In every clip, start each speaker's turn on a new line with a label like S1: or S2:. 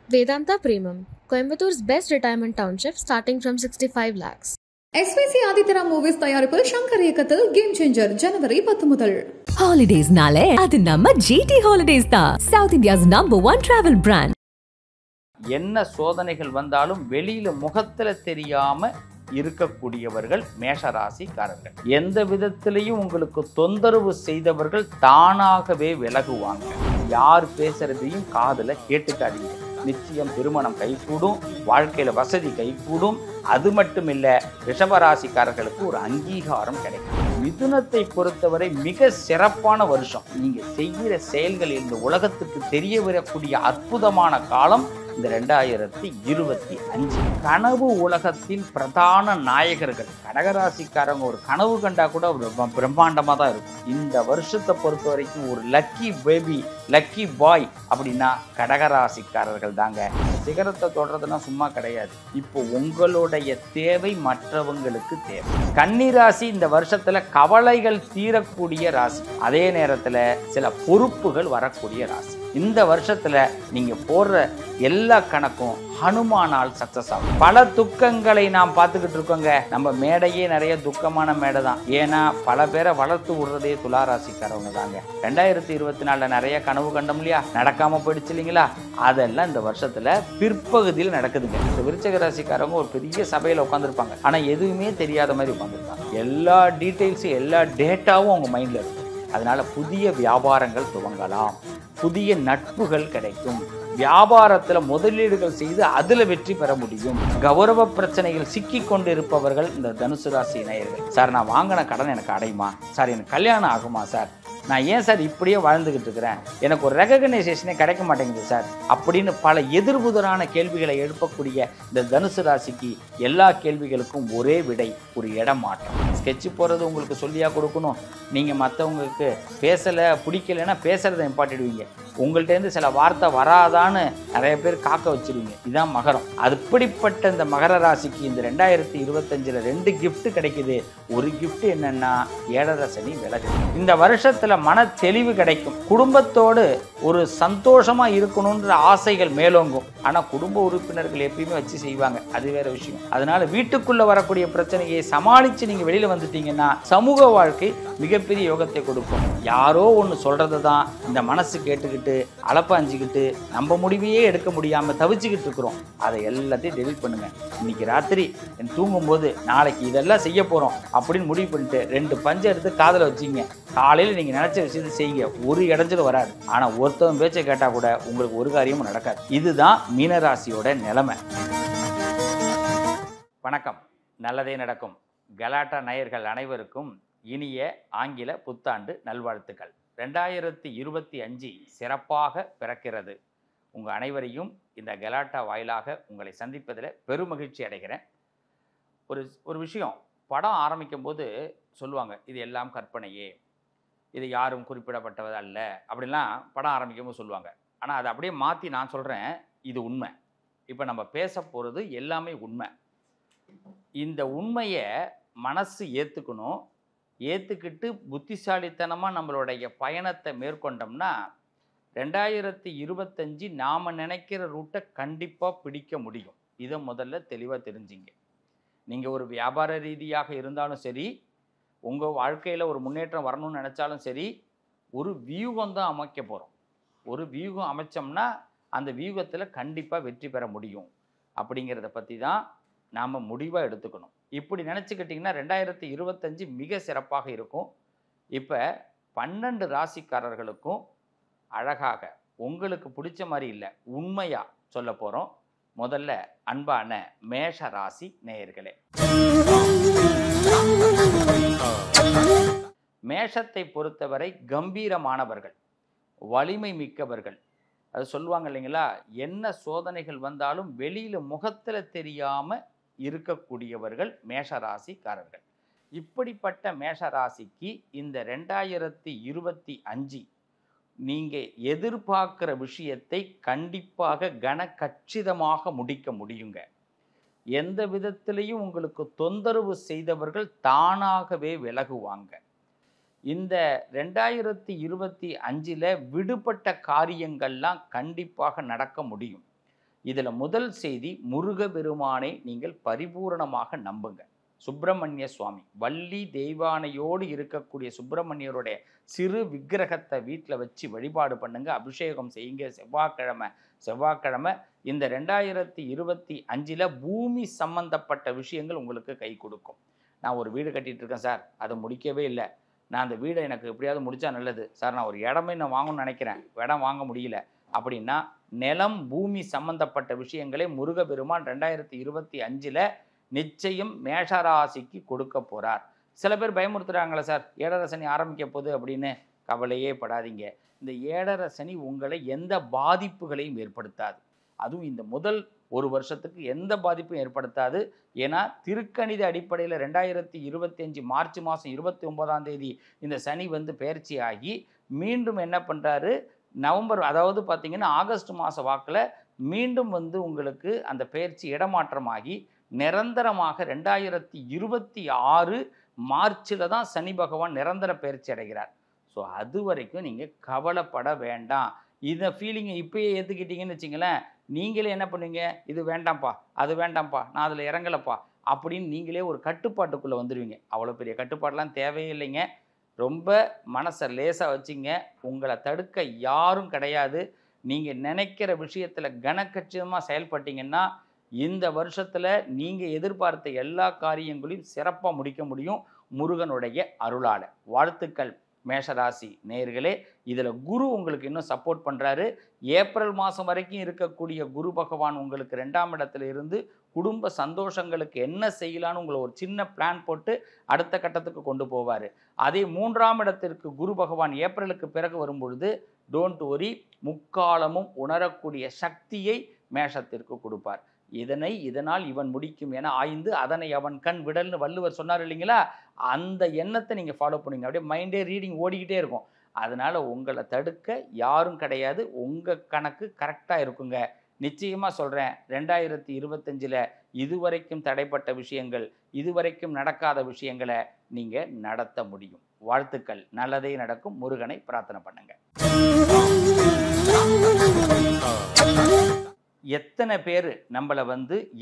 S1: Vedanta Premium, Coimbator's best retirement township starting from 65 lakhs.
S2: SVC Aditya Movies தயாரிப்பில் சங்கர் இயக்கத்தில் game changer ஜனவரி 10 முதல்.
S3: Holidays நாளே அது நம்ம GT Holidays தான். South India's #1 travel brand.
S4: என்ன சோதனைகள் வந்தாலும் வெளியில முகத்துல தெரியாம இருக்கக்கூடியவர்கள் மேஷராசிக்காரர்கள். எந்த விதத்திலையும் உங்களுக்கு தொந்தரவு செய்தவர்கள் தானாகவே விலகுவாங்க. யார் பேசுறதையும் காதுல கேட்டுக்காதீங்க. நிச்சயம் திருமணம் கைகூடும், வாழ்க்கையில வசதி கைகூடும். அது மட்டும் இல்ல, ரிஷபராசிக்காரர்களுக்கு ஒரு அங்கீகாரம் கிடைக்கும். மிதுனத்தை பொறுத்தவரை மிக சிறப்பான வருஷம். நீங்க செய்கிற செயல்கள் இந்த உலகத்துக்கு தெரிய வரக்கூடிய அற்புதமான காலம் இந்த 2025. கனவு உலகத்தின் பிரதான நாயகர்கள் கடகராசிக்காரங்க ஒரு கனவு கண்டா கூட ஒரு பிரம்மாண்டமா தான் இருக்கும். இந்த வருஷத்தை பொறுத்த வரைக்கும் ஒரு லக்கி பேபி, லக்கி பாய் அப்படின்னா கடகராசிக்காரர்கள் தாங்க. சிகரத்தை தொடர்றதுன்னா சும்மா கிடையாது. இப்போ உங்களுடைய தேவை மற்றவங்களுக்கு தேவை. கன்னிராசி இந்த வருஷத்துல கவலைகள் தீரக்கூடிய ராசி, அதே நேரத்துல சில பொறுப்புகள் வரக்கூடிய ராசி. இந்த வருஷத்துல நீங்க போடுற எல்லா கணக்கும் ஹனுமானால் சக்சஸ் ஆகும். பல துக்கங்களை நாம் பார்த்துக்கிட்டு இருக்கோங்க. நம்ம மேடையே நிறைய துக்கமான மேடை தான். ஏன்னா பல பேரை வளர்த்து விடுறதே துளாராசிக்காரவங்க தாங்க. 2024 நிறைய கனவு கண்டோம் இல்லையா, நடக்காம போயிடுச்சு இல்லைங்களா, அதெல்லாம் இந்த வருஷத்துல பிற்பகுதியில் நடக்குதுங்க. இந்த விருச்சிக ராசிக்காரவங்க ஒரு பெரிய சபையில உட்காந்துருப்பாங்க, ஆனா எதுவுமே தெரியாத மாதிரி உட்காந்துருப்பாங்க. எல்லா டீட்டெயில்ஸும் எல்லா டேட்டாவும் அவங்க மைண்ட்ல இருக்கும். அதனால புதிய வியாபாரங்கள் துவங்கலாம், புதிய நட்புகள் கிடைக்கும், வியாபாரத்துல முதலீடுகள் செய்து அதுல வெற்றி பெற முடியும். கௌரவ பிரச்சனைகள் சிக்கி கொண்டு இருப்பவர்கள் இந்த தனுசு ராசி நேயர்கள். சார், நான் வாங்கின கடன் எனக்கு அடையுமா சார், எனக்கு கல்யாணம் ஆகுமா சார், நான் ஏன் சார் இப்படியே வாழ்ந்துகிட்டு இருக்கிறேன், எனக்கு ஒரு ரெகக்னைசேஷனே கிடைக்க மாட்டேங்குது சார் அப்படின்னு பல எதிர்புதரான கேள்விகளை எழுப்பக்கூடிய இந்த தனுசு ராசிக்கு எல்லா கேள்விகளுக்கும் ஒரே விடை, ஒரு இடமாற்றம். ஸ்கெட்சு போகிறது உங்களுக்கு சொல்லியா கொடுக்கணும். நீங்கள் மற்றவங்களுக்கு பேசலை பிடிக்கலைன்னா பேசுகிறத நிப்பாட்டிடுவீங்க. உங்கள்கிட்டேருந்து சில வார்த்தை வராதான்னு நிறைய பேர் காக்க வச்சிருவீங்க. இதுதான் மகரம். அப்படிப்பட்ட இந்த மகர ராசிக்கு இந்த 2025 2 கிஃப்ட் கிடைக்குது. ஒரு கிஃப்ட் என்னன்னா, 7.5 சனி விலகு. இந்த வருஷத்துல மன தெளிவு கிடைக்கும். குடும்பத்தோடு ஒரு சந்தோஷமா இருக்கணும்ன்ற ஆசைகள் மேலோங்கும். ஆனா குடும்ப உறுப்பினர்கள் எப்பயுமே வச்சு செய்வாங்க, அது வேற விஷயம். அதனால வீட்டுக்குள்ள வரக்கூடிய பிரச்சனையை சமாளிச்சு நீங்க வெளியில வந்துட்டீங்கன்னா சமூக வாழ்க்கை மிகப்பெரிய யோகத்தை கொடுக்கும். யாரோ ஒன்று சொல்றதை தான் இந்த மனசு கேட்டுக்கிட்டு அலப்பாஞ்சிக்கிட்டு நம்ம முடிவையே எடுக்க முடியாம தவிச்சுக்கிட்டு இருக்கிறோம். அதை எல்லாத்தையும் டெலிட் பண்ணுங்க. இன்னைக்கு ராத்திரி தூங்கும்போது நாளைக்கு இதெல்லாம் செய்ய போறோம் அப்படின்னு முடிவு பண்ணிட்டு 2 பஞ்சை எடுத்து காதல வச்சிங்க. காலையில் நீங்க நினைச்ச விஷயத்தை செய்யுங்க, ஒரு இடைஞ்சலும் வராது. ஆனா ஒருத்தவன் பேச்சை கேட்டா கூட உங்களுக்கு ஒரு காரியமும் நடக்காது. இதுதான் மீனராசியோட நிலைமை. வணக்கம், நல்லதே நடக்கும். கலாட்டா நேயர்கள் அனைவருக்கும் இனிய ஆங்கில புத்தாண்டு நல்வாழ்த்துக்கள். 2025 சிறப்பாக பிறக்கிறது. உங்கள் அனைவரையும் இந்த கலாட்டா வாயிலாக உங்களை சந்திப்பதில் பெருமகிழ்ச்சி அடைகிறேன். ஒரு விஷயம், படம் ஆரம்பிக்கும் போது சொல்லுவாங்க, இது எல்லாம் கற்பனையே, இது யாரும் குறிப்பிடப்பட்டது அல்ல அப்படின்லாம் படம் ஆரம்பிக்கும் போது சொல்லுவாங்க. ஆனால் அதை அப்படியே மாற்றி நான் சொல்கிறேன், இது உண்மை. இப்போ நம்ம பேச போகிறது எல்லாமே உண்மை. இந்த உண்மையை மனசு ஏற்றுக்கணும். ஏற்றுக்கிட்டு புத்திசாலித்தனமாக நம்மளுடைய பயணத்தை மேற்கொண்டோம்னா 2025 நாம் நினைக்கிற ரூட்டை கண்டிப்பாக பிடிக்க முடியும். இதை முதல்ல தெளிவாக தெரிஞ்சிங்க. நீங்கள் ஒரு வியாபார ரீதியாக இருந்தாலும் சரி, உங்கள் வாழ்க்கையில் ஒரு முன்னேற்றம் வரணும்னு நினச்சாலும் சரி, ஒரு வியூகம் தான் அமைக்க போகிறோம். ஒரு வியூகம் அமைச்சோம்னா அந்த வியூகத்தில் கண்டிப்பாக வெற்றி பெற முடியும். அப்படிங்கிறத பற்றி தான் நாம் முடிவாக எடுத்துக்கணும். இப்படி நினச்சிக்கிட்டிங்கன்னா 2025 மிக சிறப்பாக இருக்கும். இப்போ 12 ராசிக்காரர்களுக்கும் அழகாக உங்களுக்கு பிடிச்ச மாதிரி இல்லை, உண்மையாக சொல்ல போகிறோம். முதல்ல அன்பான மேஷ ராசி நேயர்களே, மேஷத்தை பொறுத்தவரை கம்பீரமானவர்கள், வலிமை மிக்கவர்கள். அது சொல்லுவாங்க இல்லைங்களா, என்ன சோதனைகள் வந்தாலும் வெளியில் முகத்தில் தெரியாமல் இருக்கக்கூடியவர்கள் மேஷராசிக்காரர்கள். இப்படிப்பட்ட மேஷராசிக்கு இந்த 2025 நீங்கள் எதிர்பார்க்குற விஷயத்தை கண்டிப்பாக கச்சிதமாக முடிக்க முடியுங்க. எந்த விதத்திலையும் உங்களுக்கு தொந்தரவு செய்தவர்கள் தானாகவே விலகுவாங்க. இந்த 2025 விடுபட்ட காரியங்கள்லாம் கண்டிப்பாக நடக்க முடியும். இதில் முதல் செய்தி, முருகபெருமானை நீங்கள் பரிபூரணமாக நம்புங்க. சுப்பிரமணிய சுவாமி, வள்ளி தெய்வானையோடு இருக்கக்கூடிய சுப்பிரமணியருடைய சிறு விக்கிரகத்தை வீட்டில் வச்சு வழிபாடு பண்ணுங்க, அபிஷேகம் செய்யுங்க. செவ்வாய்க்கிழமை இந்த 2025 பூமி சம்பந்தப்பட்ட விஷயங்கள் உங்களுக்கு கை கொடுக்கும். நான் ஒரு வீடு கட்டிகிட்டு இருக்கேன் சார், அதை முடிக்கவே இல்லை, நான் அந்த வீடை எனக்கு எப்படியாவது முடித்தா நல்லது சார், நான் ஒரு இடமே நான் வாங்கணும்னு நினைக்கிறேன், இடம் வாங்க முடியல அப்படின்னா, நிலம் பூமி சம்பந்தப்பட்ட விஷயங்களை முருகபெருமான் 2025 நிச்சயம் மேஷராசிக்கு கொடுக்க போகிறார். சில பேர் பயமுறுத்துகிறாங்களே சார், ஏழரை சனி ஆரம்பிக்க போகுது அப்படின்னு. கவலையே படாதீங்க. இந்த ஏழரை சனி உங்களை எந்த பாதிப்புகளையும் ஏற்படுத்தாது. அதுவும் இந்த முதல் ஒரு வருஷத்துக்கு எந்த பாதிப்பும் ஏற்படுத்தாது. ஏன்னா திருக்கணித அடிப்படையில் 2025 மார்ச் மாதம் 29 இந்த சனி பெயர்ச்சி ஆகி மீண்டும் என்ன பண்ணுறாரு, நவம்பர், அதாவது பார்த்திங்கன்னா ஆகஸ்ட் மாத வாக்கில் மீண்டும் உங்களுக்கு அந்த பெயர்ச்சி இடமாற்றமாகி நிரந்தரமாக 2026 மார்ச்சில் தான் சனி பகவான் நிரந்தர பயிற்சி அடைகிறார். ஸோ அது வரைக்கும் நீங்கள் கவலைப்பட வேண்டாம். இதை ஃபீலிங்கை இப்போயே ஏற்றுக்கிட்டீங்கன்னு வச்சிங்களேன், நீங்களே என்ன பண்ணுவீங்க, இது வேண்டாம்ப்பா, அது வேண்டாம்ப்பா, நான் அதில் இறங்கலப்பா அப்படின்னு நீங்களே ஒரு கட்டுப்பாட்டுக்குள்ளே வந்துடுவீங்க. அவ்வளோ பெரிய கட்டுப்பாடெலாம் தேவையே இல்லைங்க. ரொம்ப மனசை லேசாக வச்சிங்க. உங்களை தடுக்க யாரும் கிடையாது. நீங்கள் நினைக்கிற விஷயத்தில் கனக்கச்சிதமாக செயல்பட்டீங்கன்னா இந்த வருஷத்தில் நீங்கள் எதிர்பார்த்த எல்லா காரியங்களையும் சிறப்பாக முடிக்க முடியும் முருகனுடைய அருளால். வாழ்த்துக்கள் மேஷராசி நேயர்களே. இதில் குரு உங்களுக்கு இன்னும் சப்போர்ட் பண்ணுறாரு. ஏப்ரல் மாதம் வரைக்கும் இருக்கக்கூடிய குரு பகவான் உங்களுக்கு 2ஆம் இடத்துல இருந்து குடும்ப சந்தோஷங்களுக்கு என்ன செய்யலான்னு உங்களை ஒரு சின்ன பிளான் போட்டு அடுத்த கட்டத்துக்கு கொண்டு போவார். அதே 3ஆம் இடத்திற்கு குரு பகவான் ஏப்ரலுக்கு பிறகு வரும்பொழுது டோன்ட் வரி, முக்காலமும் உணரக்கூடிய சக்தியை மேஷத்திற்கு கொடுப்பார். இதனால் இவன் முடிக்கும் என ஆய்ந்து அதனை அவன் கண் விடல்னு வள்ளுவர் சொன்னார் இல்லைங்களா, அந்த எண்ணத்தை நீங்கள் ஃபாலோ பண்ணுவீங்க. அப்படியே மைண்டே ரீடிங் ஓடிக்கிட்டே இருக்கும். அதனால் உங்களை தடுக்க யாரும் கிடையாது. உங்கள் கணக்கு கரெக்டாக இருக்குங்க. நிச்சயமாக சொல்கிறேன், 2025 இதுவரைக்கும் தடைப்பட்ட விஷயங்கள், இதுவரைக்கும் நடக்காத விஷயங்களை நீங்கள் நடத்த முடியும். வாழ்த்துக்கள். நல்லதே நடக்கும். முருகனை பிரார்த்தனை பண்ணுங்க. எத்தனை பேர் நம்மளை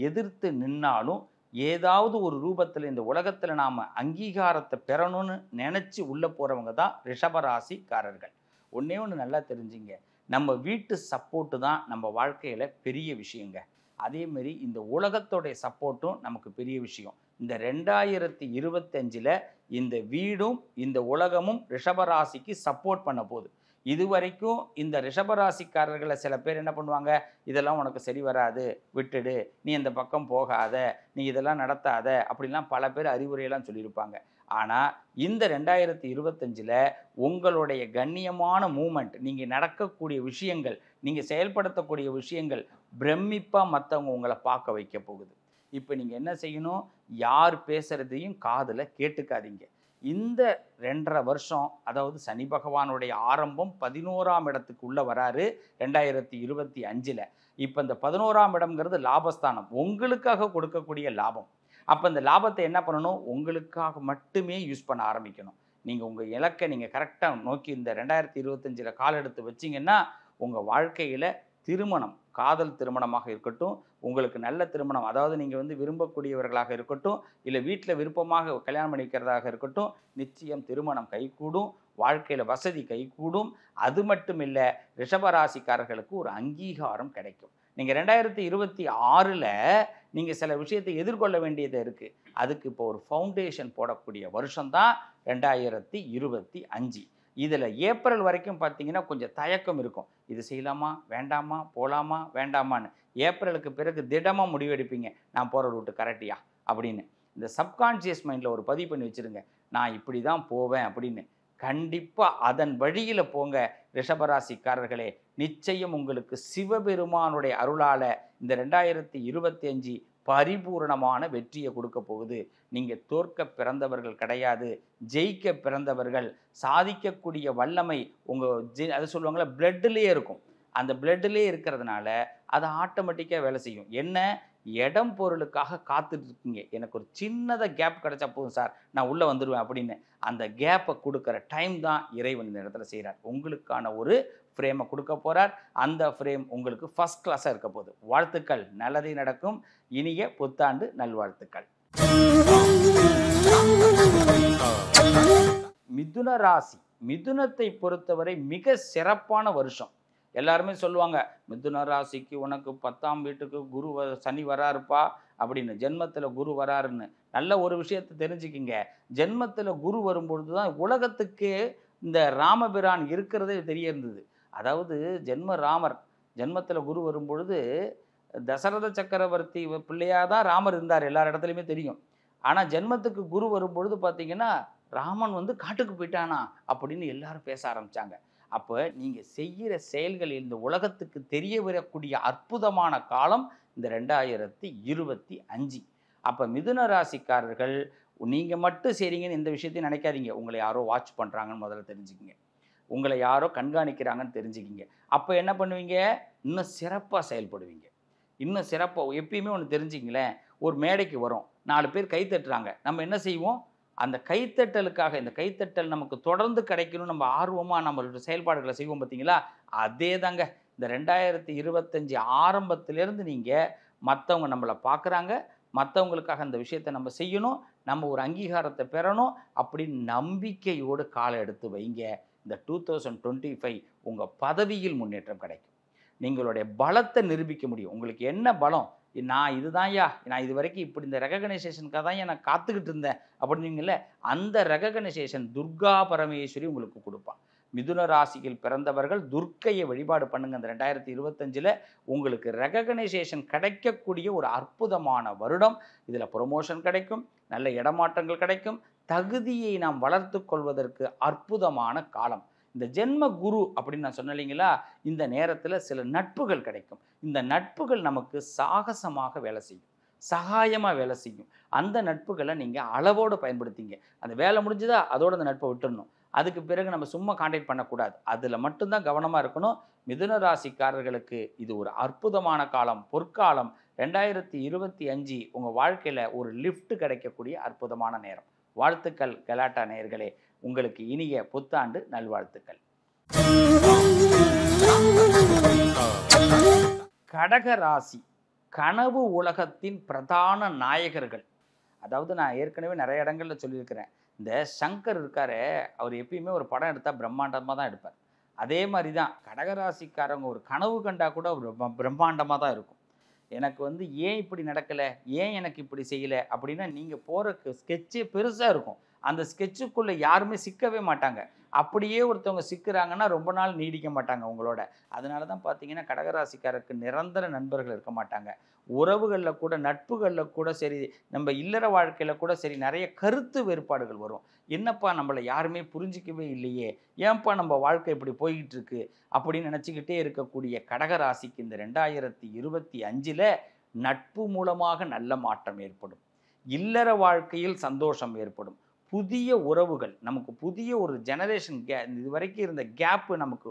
S4: எதிர்த்து நின்னாலும் ஏதாவது ஒரு ரூபத்தில் இந்த உலகத்தில் நாம் அங்கீகாரத்தை பெறணும்னு நினச்சி உள்ளே போகிறவங்க தான் ரிஷபராசிக்காரர்கள். ஒன்றே ஒன்று நல்லா தெரிஞ்சுங்க, நம்ம வீட்டு சப்போர்ட்டு தான் நம்ம வாழ்க்கையில் பெரிய விஷயங்க. அதேமாரி இந்த உலகத்தோடைய சப்போர்ட்டும் நமக்கு பெரிய விஷயம். இந்த 2025 இந்த வீடும் இந்த உலகமும் ரிஷபராசிக்கு சப்போர்ட் பண்ண போகுது. இதுவரைக்கும் இந்த ரிஷபராசிக்காரர்களை சில பேர் என்ன பண்ணுவாங்க, இதெல்லாம் உனக்கு சரி வராது, விட்டுடு, நீ இந்த பக்கம் போகாத, நீ இதெல்லாம் நடத்தாத அப்படிலாம் பல பேர் அறிவுரையெல்லாம் சொல்லியிருப்பாங்க. ஆனால் இந்த 2025 உங்களுடைய கண்ணியமான மூமெண்ட், நீங்கள் நடக்கக்கூடிய விஷயங்கள், நீங்கள் செயல்படுத்தக்கூடிய விஷயங்கள் பிரமிப்பாக மற்றவங்க உங்களை பார்க்க வைக்க போகுது. இப்போ நீங்கள் என்ன செய்யணும், யார் பேசுகிறதையும் காதில் கேட்டுக்காதீங்க. இந்த 2.5 வருஷம், அதாவது சனி பகவானுடைய ஆரம்பம் 11ஆம் இடத்துக்கு உள்ளே வராரு 2025. இப்போ இந்த 11ஆம் இடம்ங்கிறது லாபஸ்தானம், உங்களுக்காக கொடுக்கக்கூடிய லாபம். அப்போ இந்த லாபத்தை என்ன பண்ணணும், உங்களுக்காக மட்டுமே யூஸ் பண்ண ஆரம்பிக்கணும். நீங்கள் உங்கள் இலக்கை நீங்கள் கரெக்டாக நோக்கி இந்த 2025 கால் எடுத்து வச்சிங்கன்னா உங்கள் வாழ்க்கையில் திருமணம், காதல் திருமணமாக இருக்கட்டும், உங்களுக்கு நல்ல திருமணம், அதாவது நீங்கள் விரும்பக்கூடியவர்களாக இருக்கட்டும், இல்லை வீட்டில் விருப்பமாக கல்யாணம் பண்ணிக்கிறதாக இருக்கட்டும், நிச்சயம் திருமணம் கைகூடும், வாழ்க்கையில் வசதி கைகூடும். அது மட்டும் இல்லை, ரிஷபராசிக்காரர்களுக்கு ஒரு அங்கீகாரம் கிடைக்கும். நீங்கள் 2026 நீங்கள் சில விஷயத்தை எதிர்கொள்ள வேண்டியது இருக்குது. அதுக்கு இப்போ ஒரு ஃபவுண்டேஷன் போடக்கூடிய வருஷம்தான் 2025. இதில் ஏப்ரல் வரைக்கும் பார்த்தீங்கன்னா கொஞ்சம் தயக்கம் இருக்கும். இது செய்யலாமா வேண்டாமா, போகலாமா வேண்டாமான்னு. ஏப்ரலுக்கு பிறகு திடமாக முடிவெடுப்பீங்க, நான் போகிற ரூட்டு கரெக்டியா அப்படின்னு. இந்த சப்கான்ஷியஸ் மைண்டில் ஒரு பதிவு பண்ணி வச்சுருங்க, நான் இப்படி தான் போவேன் அப்படின்னு. கண்டிப்பாக அதன் வழியில் போங்க ரிஷபராசிக்காரர்களே. நிச்சயம் உங்களுக்கு சிவபெருமானுடைய அருளால் இந்த 2025 பரிபூரணமான வெற்றியை கொடுக்க போகுது. நீங்கள் தோற்க பிறந்தவர்கள் கிடையாது, ஜெயிக்க பிறந்தவர்கள். சாதிக்கக்கூடிய வல்லமை உங்கள் அது சொல்லுவாங்களே பிளட்லேயே இருக்கும். அந்த பிளட்லேயே இருக்கிறதுனால அது ஆட்டோமேட்டிக்காக வேலை செய்யும். என்ன, இடம் பொருளுக்காக காத்துட்டு இருக்கீங்க. எனக்கு ஒரு சின்னதாக கேப் கிடைச்சா போதும் சார், நான் உள்ளே வந்துடுவேன் அப்படின்னு. அந்த கேப்பை கொடுக்குற டைம் தான் இறைவன் இந்த இடத்துல செய்கிறார். உங்களுக்கான ஒரு ஃப்ரேமை கொடுக்க போகிறார். அந்த ஃப்ரேம் உங்களுக்கு ஃபர்ஸ்ட் கிளாஸாக இருக்க போகுது. வாழ்த்துக்கள், நல்லதே நடக்கும். இனிய புத்தாண்டு நல்வாழ்த்துக்கள். மிதுன ராசி, மிதுனத்தை பொறுத்தவரை மிக சிறப்பான வருஷம். எல்லாருமே சொல்லுவாங்க, மிதுன ராசிக்கு உனக்கு 10ஆம் வீட்டுக்கு குரு சனி வராருப்பா அப்படின்னு, ஜென்மத்தில் குரு வராருன்னு. நல்ல ஒரு விஷயத்தை தெரிஞ்சுக்கிங்க, ஜென்மத்தில் குரு வரும்பொழுது தான் உலகத்துக்கு இந்த ராமபிரான் இருக்கிறதே தெரிய இருந்தது. அதாவது ராமர் ஜென்மத்தில் குரு வரும்பொழுது தசரத சக்கரவர்த்தி பிள்ளையாக தான் ராமர் இருந்தார், எல்லார் இடத்துலையுமே தெரியும். ஆனால் ஜென்மத்துக்கு குரு வரும்பொழுது பார்த்தீங்கன்னா ராமன் காட்டுக்கு போயிட்டானா அப்படின்னு எல்லாரும் பேச ஆரம்பித்தாங்க. அப்போ நீங்கள் செய்கிற செயல்கள் இந்த உலகத்துக்கு தெரிய வரக்கூடிய அற்புதமான காலம் இந்த 2025. அப்போ மிதுன ராசிக்காரர்கள் நீங்கள் மட்டும் செய்கிறீங்கன்னு இந்த விஷயத்தையும் நினைக்காதீங்க. உங்களை யாரோ வாட்ச் பண்ணுறாங்கன்னு முதல்ல தெரிஞ்சுக்கிங்க, உங்களை யாரோ கண்காணிக்கிறாங்கன்னு தெரிஞ்சுக்கிங்க. அப்போ என்ன பண்ணுவீங்க, இன்னும் சிறப்பாக செயல்படுவீங்க. இன்னும் சிறப்பாக எப்பயுமே ஒன்று தெரிஞ்சுங்களேன், ஒரு மேடைக்கு வரும், 4 பேர் கை தட்டுறாங்க, நம்ம என்ன செய்வோம், அந்த கைத்தட்டலுக்காக, இந்த கைத்தட்டல் நமக்கு தொடர்ந்து கிடைக்கணும், நம்ம ஆர்வமாக நம்மளோட செயல்பாடுகளை செய்வோம் பார்த்தீங்களா. அதே தாங்க இந்த 2025 ஆரம்பத்திலேருந்து நீங்கள் மற்றவங்க நம்மளை பார்க்குறாங்க, மற்றவங்களுக்காக அந்த விஷயத்தை நம்ம செய்யணும், நம்ம ஒரு அங்கீகாரத்தை பெறணும் அப்படின்னு நம்பிக்கையோடு காலை எடுத்து வைங்க. இந்த 2025 உங்கள் பதவியில் முன்னேற்றம் கிடைக்கும். நீங்களுடைய பலத்தை நிரூபிக்க முடியும். உங்களுக்கு என்ன பலம், நான் இதுதான்யா, நான் இது வரைக்கும் இப்படி இந்த ரெகக்னைசேஷனுக்காக தான் நான் காத்துக்கிட்டு இருந்தேன் அப்படின்னீங்களே, அந்த ரெகக்னைசேஷன் துர்கா பரமேஸ்வரி உங்களுக்கு கொடுப்பான். மிதுன ராசியில் பிறந்தவர்கள் துர்க்கையை வழிபாடு பண்ணுங்க. இந்த 2025 உங்களுக்கு ரெகக்னைசேஷன் கிடைக்கக்கூடிய ஒரு அற்புதமான வருடம். இதில் ப்ரொமோஷன் கிடைக்கும், நல்ல இடமாற்றங்கள் கிடைக்கும், தகுதியை நாம் வளர்த்து கொள்வதற்கு அற்புதமான காலம். இந்த ஜென்ம குரு அப்படின்னு நான் சொன்னேன் இல்லைங்களா, இந்த நேரத்தில் சில நட்புகள் கிடைக்கும். இந்த நட்புகள் நமக்கு சாகசமாக வேலை செய்யும், சகாயமாக வேலை செய்யும். அந்த நட்புகளை நீங்கள் அளவோடு பயன்படுத்திங்க. அந்த வேலை முடிஞ்சுதா அதோடு அந்த நட்பை விட்டுடணும். அதுக்கு பிறகு நம்ம சும்மா கான்டாக்ட் பண்ணக்கூடாது, அதில் மட்டும்தான் கவனமாக இருக்கணும். மிதுன ராசிக்காரர்களுக்கு இது ஒரு அற்புதமான காலம், பொற்காலம். 2025 உங்கள் வாழ்க்கையில் ஒரு லிஃப்ட் கிடைக்கக்கூடிய அற்புதமான நேரம். வாழ்த்துக்கள் கலாட்டா நேயர்களே, உங்களுக்கு இனிய புத்தாண்டு நல்வாழ்த்துக்கள். கடக ராசி, கனவு உலகத்தின் பிரதான நாயகர்கள். அதாவது நான் ஏற்கனவே நிறைய இடங்களில் சொல்லியிருக்கிறேன், இந்த சங்கர் இருக்காரு, அவர் எப்பயுமே ஒரு படம் எடுத்தால் பிரம்மாண்டமாக தான் எடுப்பார். அதே மாதிரி தான் கடகராசிக்காரங்க ஒரு கனவு கண்டா கூட ஒரு பிரம்மாண்டமாக தான் இருக்கும். எனக்கு ஏன் இப்படி நடக்கலை, ஏன் எனக்கு இப்படி செய்யலை அப்படின்னா, நீங்கள் போகிற ஸ்கெட்சே பெருசாக இருக்கும். அந்த ஸ்கெட்சுக்குள்ளே யாருமே சிக்கவே மாட்டாங்க. அப்படியே ஒருத்தவங்க சிக்கிறாங்கன்னா ரொம்ப நாள் நீடிக்க மாட்டாங்க உங்களோட. அதனால தான் பார்த்தீங்கன்னா கடகராசிக்காரருக்கு நிரந்தர நண்பர்கள் இருக்க மாட்டாங்க. உறவுகளில் கூட, நட்புகளில் கூட சரி, நம்ம இல்லற வாழ்க்கையில் கூட சரி, நிறைய கருத்து வேறுபாடுகள் வரும். என்னப்பா நம்மளை யாருமே புரிஞ்சிக்கவே இல்லையே, ஏன்ப்பா நம்ம வாழ்க்கை இப்படி போய்கிட்டு இருக்கு அப்படின்னு நினச்சிக்கிட்டே இருக்கக்கூடிய கடகராசிக்கு இந்த 2025 நட்பு மூலமாக நல்ல மாற்றம் ஏற்படும். இல்லற வாழ்க்கையில் சந்தோஷம் ஏற்படும். புதிய உறவுகள், நமக்கு புதிய ஒரு ஜெனரேஷன் இது வரைக்கும் இருந்த கேப்பு நமக்கு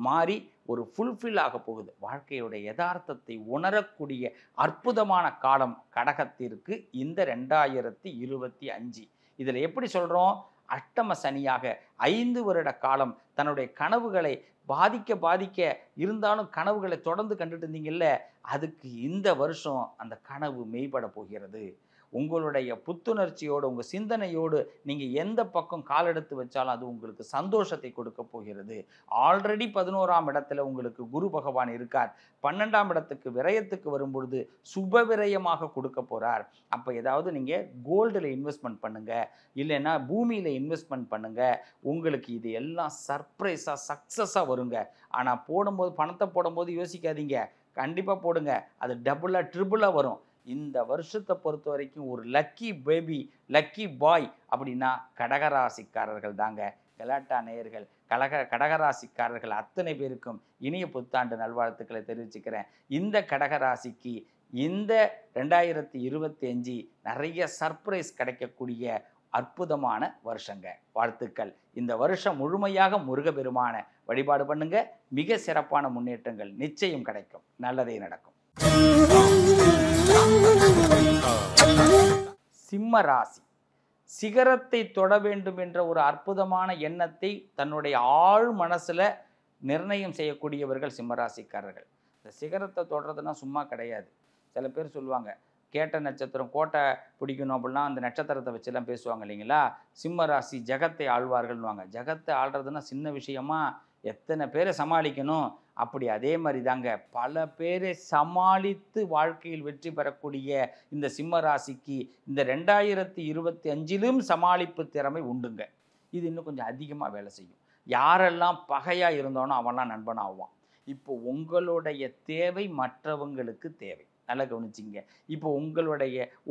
S4: மாறி ஒரு ஃபுல்ஃபில் ஆக போகுது. வாழ்க்கையுடைய யதார்த்தத்தை உணரக்கூடிய அற்புதமான காலம் கடகத்திற்கு இந்த 2025. இதில் எப்படி சொல்கிறோம், அஷ்டம சனியாக 5 வருட காலம் தன்னுடைய கனவுகளை பாதிக்க இருந்தாலும் கனவுகளை தொடர்ந்து கண்டுட்டு இருந்தீங்கல்ல, அதுக்கு இந்த வருஷம் அந்த கனவு மெய்பட போகிறது. உங்களுடைய புத்துணர்ச்சியோடு, உங்கள் சிந்தனையோடு நீங்கள் எந்த பக்கம் கால் எடுத்து வச்சாலும் அது உங்களுக்கு சந்தோஷத்தை கொடுக்க போகிறது. ஆல்ரெடி 11ஆம் இடத்துல உங்களுக்கு குரு பகவான் இருக்கார். 12ஆம் இடத்துக்கு விரயத்துக்கு வரும்பொழுது சுப விரயமாக கொடுக்க போகிறார். அப்போ ஏதாவது நீங்கள் கோல்டில் இன்வெஸ்ட்மெண்ட் பண்ணுங்கள், இல்லைன்னா பூமியில் இன்வெஸ்ட்மெண்ட் பண்ணுங்கள். உங்களுக்கு இது எல்லாம் சர்ப்ரைஸாக சக்ஸஸாக வருங்க. ஆனால் போடும்போது, பணத்தை போடும்போது யோசிக்காதீங்க, கண்டிப்பாக போடுங்க, அது டபுளாக ட்ரிபிளாக வரும். இந்த வருஷத்தை பொறுத்த வரைக்கும் ஒரு லக்கி பேபி, லக்கி பாய் அப்படின்னா கடகராசிக்காரர்கள் தாங்க. கலாட்டா நேயர்கள், கடகராசிக்காரர்கள் அத்தனை பேருக்கும் இனிய புத்தாண்டு நல்வாழ்த்துக்களை தெரிவிச்சுக்கிறேன். இந்த கடகராசிக்கு இந்த 2025 நிறைய சர்ப்ரைஸ் கிடைக்கக்கூடிய அற்புதமான வருஷங்க. வாழ்த்துக்கள். இந்த வருஷம் முழுமையாக முருகப்பெருமான வழிபாடு பண்ணுங்க. மிக சிறப்பான முன்னேற்றங்கள் நிச்சயம் கிடைக்கும். நல்லதே நடக்கும். சிம்ம ராசி சிகரத்தை தொட வேண்டும் என்ற ஒரு அற்புதமான எண்ணத்தை தன்னுடைய ஆழ் மனசில் நிர்ணயம் செய்யக்கூடியவர்கள் சிம்மராசிக்காரர்கள். இந்த சிகரத்தை தொடுறதுனா சும்மா கிடையாது. சில பேர் சொல்லுவாங்க கேட்ட நட்சத்திரம் கோட்டை பிடிக்கணும் அப்படின்னா அந்த நட்சத்திரத்தை வச்சுலாம் பேசுவாங்க இல்லைங்களா. சிம்ம ராசி ஜகத்தை ஆழ்வார்கள்னுவாங்க. ஜகத்தை ஆள்றதுன்னா சின்ன விஷயமா, எத்தனை பேரை சமாளிக்கணும். அப்படி அதே மாதிரி தாங்க பல பேரை சமாளித்து வாழ்க்கையில் வெற்றி பெறக்கூடிய இந்த சிம்ம ராசிக்கு இந்த 2025 சமாளிப்பு திறமை உண்டுங்க. இது இன்னும் கொஞ்சம் அதிகமாக வேலை செய்யும். யாரெல்லாம் பகையாக இருந்தோனோ அவன்லாம் நண்பனாகுவான். இப்போ உங்களுடைய தேவை மற்றவங்களுக்கு தேவை. நல்லா கவனிச்சிங்க. இப்போ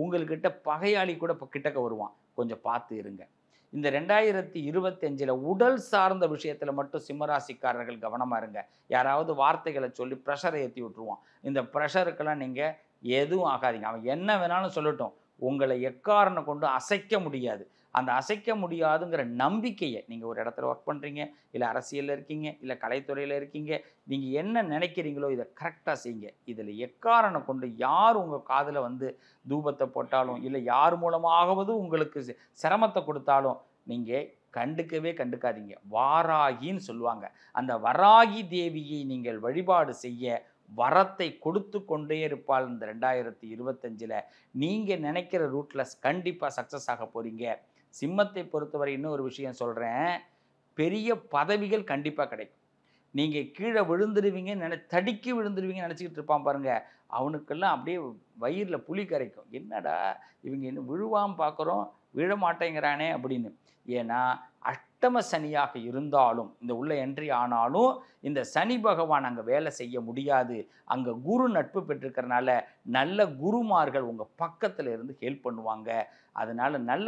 S4: உங்கள்கிட்ட பகையாளி கூட இப்போ கிட்டக்க வருவான். கொஞ்சம் பார்த்து இருங்க. இந்த 2025 உடல் சார்ந்த விஷயத்தில் மட்டும் சிம்மராசிக்காரர்கள் கவனமாக இருங்க. யாராவது வார்த்தைகளை சொல்லி ப்ரெஷரை ஏற்றி விட்டுருவான். இந்த ப்ரெஷருக்கெல்லாம் நீங்கள் எதுவும் ஆகாதீங்க. அவன் என்ன வேணாலும் சொல்லட்டும், உங்களை எக்காரணம் கொண்டு அசைக்க முடியாது. அந்த அசைக்க முடியாதுங்கிற நம்பிக்கையை, நீங்கள் ஒரு இடத்துல ஒர்க் பண்ணுறீங்க, இல்லை அரசியலில் இருக்கீங்க, இல்லை கலைத்துறையில் இருக்கீங்க, நீங்கள் என்ன நினைக்கிறீங்களோ இதை கரெக்டாக செய்யுங்க. இதில் எக்காரணம் கொண்டு யார் உங்கள் காதில் வந்து தூபத்தை போட்டாலும், இல்லை யார் மூலமாகவது உங்களுக்கு சிரமத்தை கொடுத்தாலும் நீங்கள் கண்டுக்காதீங்க. வாராகின்னு சொல்லுவாங்க. அந்த வராகி தேவியை நீங்கள் வழிபாடு செய்ய வரத்தை கொடுத்து கொண்டே இருப்பாள். இந்த 2025 நீங்கள் நினைக்கிற ரூட்டில் கண்டிப்பாக சக்ஸஸ் ஆக போகிறீங்க. சிம்மத்தை பொறுத்தவரை இன்னொரு விஷயம் சொல்கிறேன். பெரிய பதவிகள் கண்டிப்பாக கிடைக்கும். நீங்கள் கீழே விழுந்துடுவீங்க தடுக்கி விழுந்துடுவீங்கன்னு நினச்சிக்கிட்டு இருப்பான் பாருங்கள். அவனுக்கெல்லாம் அப்படியே வயிறில் புளி கரைக்கும். என்னடா இவங்க இன்னும் விழுவாமல் பார்க்குறோம், விழ மாட்டேங்கிறானே அப்படின்னு. ஏன்னா அஷ்டம சனியாக இருந்தாலும், இந்த உள்ள என்ட்ரி ஆனாலும் இந்த சனி பகவான் அங்கே வேலை செய்ய முடியாது. அங்கே குரு நட்பு பெற்றிருக்கிறனால நல்ல குருமார்கள் உங்கள் பக்கத்தில் இருந்து ஹெல்ப் பண்ணுவாங்க. அதனால் நல்ல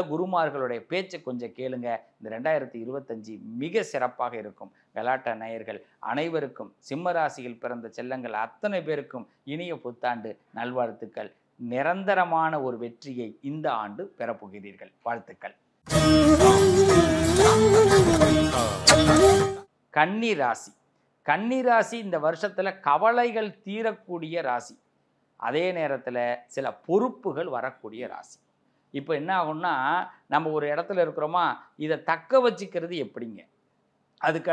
S4: குருமார்களுடைய பேச்சை கொஞ்சம் கேளுங்க. இந்த 2025 மிக சிறப்பாக இருக்கும். கலாட்டா நேயர்கள் அனைவருக்கும், சிம்ம ராசியில் பிறந்த செல்லங்கள் அத்தனை பேருக்கும் இனிய புத்தாண்டு நல்வாழ்த்துக்கள். நிரந்தரமான ஒரு வெற்றியை இந்த ஆண்டு பெறப்போகிறீர்கள். வாழ்த்துக்கள். கன்னி ராசி இந்த வருஷத்தில் கவலைகள் தீரக்கூடிய ராசி. அதே நேரத்தில் சில பொறுப்புகள் வரக்கூடிய ராசி. இப்போ என்ன ஆகும்னா, நம்ம ஒரு இடத்துல இருக்கிறோமா, இதை தக்க வச்சுக்கிறது எப்படிங்க, அதுக்கு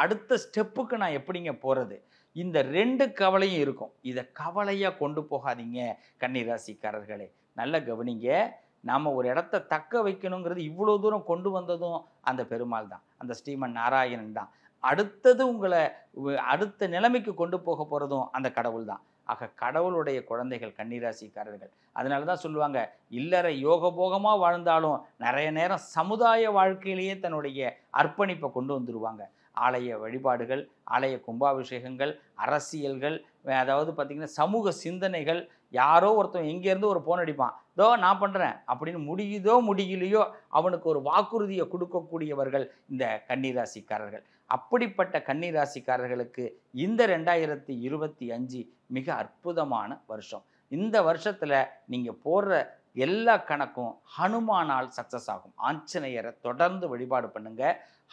S4: அடுத்த ஸ்டெப்புக்கு நான் எப்படிங்க போகிறது, இந்த 2 கவலையும் இருக்கும். இதை கவலையாக கொண்டு போகாதீங்க கன்னிராசிக்காரர்களே. நல்ல கவனிங்க. நாம் ஒரு இடத்த தக்க வைக்கணுங்கிறது இவ்வளோ தூரம் கொண்டு வந்ததும் அந்த பெருமாள் தான், அந்த ஸ்ரீமன் நாராயணன் தான். உங்களை அடுத்த நிலைமைக்கு கொண்டு போக போகிறதும் அந்த கடவுள் தான். ஆக கடவுளுடைய குழந்தைகள் கன்னிராசிக்காரர்கள். அதனால தான் சொல்லுவாங்க, இல்லற யோகபோகமாக வாழ்ந்தாலும் நிறைய நேரம் சமுதாய வாழ்க்கையிலேயே தன்னுடைய அர்ப்பணிப்பை கொண்டு வந்துடுவாங்க. ஆலய வழிபாடுகள், ஆலய கும்பாபிஷேகங்கள், அரசியல்கள், அதாவது பார்த்திங்கன்னா சமூக சிந்தனைகள். யாரோ ஒருத்தன் எங்கேருந்து ஒரு ஃபோன் அடிப்பான், இதோ நான் பண்ணுறேன் அப்படின்னு முடியுதோ முடியலையோ அவனுக்கு ஒரு வாக்குறுதியை கொடுக்கக்கூடியவர்கள் இந்த கன்னிராசிக்காரர்கள். அப்படிப்பட்ட கன்னிராசிக்காரர்களுக்கு இந்த 2025 மிக அற்புதமான வருஷம். இந்த வருஷத்தில் நீங்கள் போடுற எல்லா கணக்கும் ஹனுமானால் சக்ஸஸ் ஆகும். ஆஞ்சநேயரை தொடர்ந்து வழிபாடு பண்ணுங்க.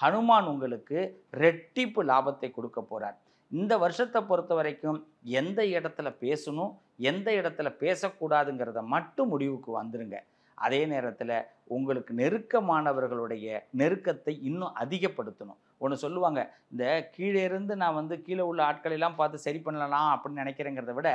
S4: ஹனுமான் உங்களுக்கு ரெட்டிப்பு லாபத்தை கொடுக்க போகிறார். இந்த வருஷத்தை பொறுத்த வரைக்கும் எந்த இடத்துல பேசணும், எந்த இடத்துல பேசக்கூடாதுங்கிறத மட்டும் முடிவுக்கு வந்துடுங்க. அதே நேரத்தில் உங்களுக்கு நெருக்கமானவர்களுடைய நெருக்கத்தை இன்னும் அதிகப்படுத்தணும். ஒன்று சொல்லுவாங்க, இந்த கீழே இருந்து நான் கீழே உள்ள ஆட்களெல்லாம் பார்த்து சரி பண்ணலாம் அப்படின்னு நினைக்கிறேங்கிறத விட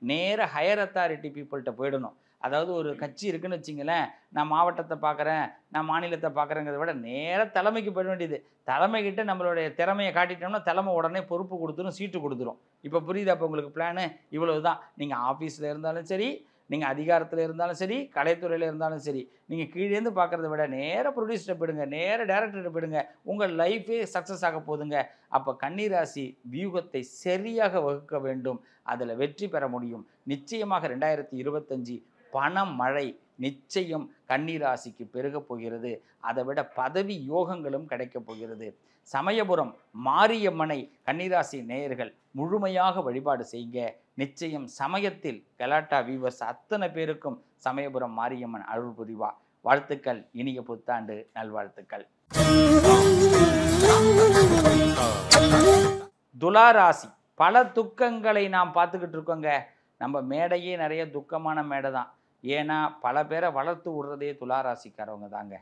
S4: நேராக ஹையர் அத்தாரிட்டி பீப்புள்கிட்ட போயிடணும். அதாவது ஒரு கட்சி இருக்குன்னு வச்சிங்களேன், நான் மாவட்டத்தை பார்க்குறேன், நான் மாநிலத்தை பார்க்குறேங்கிறத விட நேராக தலைமைக்கு போயிட வேண்டியது. தலைமைக்கிட்ட நம்மளுடைய திறமையை காட்டிட்டோம்னா தலைமை உடனே பொறுப்பு கொடுத்துரும், சீட்டு கொடுத்துரும். இப்போ புரியுதா? அப்போ உங்களுக்கு பிளானு இவ்வளவு தான். நீங்கள் ஆஃபீஸில் இருந்தாலும் சரி, நீங்கள் அதிகாரத்தில் இருந்தாலும் சரி, கலைத்துறையில் இருந்தாலும் சரி, நீங்கள் கீழேருந்து பார்க்குறத விட நேராக ப்ரொடியூசர்கிட்ட போயிடுங்க, நேராக டேரக்டர்கிட்ட போயிடுங்க. உங்கள் லைஃபே சக்ஸஸ் ஆக போதுங்க. அப்போ கன்னிராசி வியூகத்தை சரியாக வகுக்க வேண்டும். அதில் வெற்றி பெற முடியும். நிச்சயமாக 2025 பணமழை நிச்சயம் கன்னிராசிக்கு பெருக போகிறது. அதை விட பதவி யோகங்களும் கிடைக்கப் போகிறது. சமயபுரம் மாரியம்மனை கன்னிராசி நேயர்கள் முழுமையாக வழிபாடு செய்யுங்க. நிச்சயம் சமயத்தில் கலாட்டா வியூவர்ஸ் அத்தனை பேருக்கும் சமயபுரம் மாரியம்மன் அருள் புரிவா. வாழ்த்துக்கள். இனிய புத்தாண்டு நல்வாழ்த்துக்கள். துளாராசி. பல துக்கங்களை நாம் பார்த்துக்கிட்டு இருக்கோங்க. நம்ம மேடையே நிறைய துக்கமான மேடை தான். ஏன்னா பல பேரை வளர்த்து விடுறதே துளாராசிக்காரவங்க தாங்க.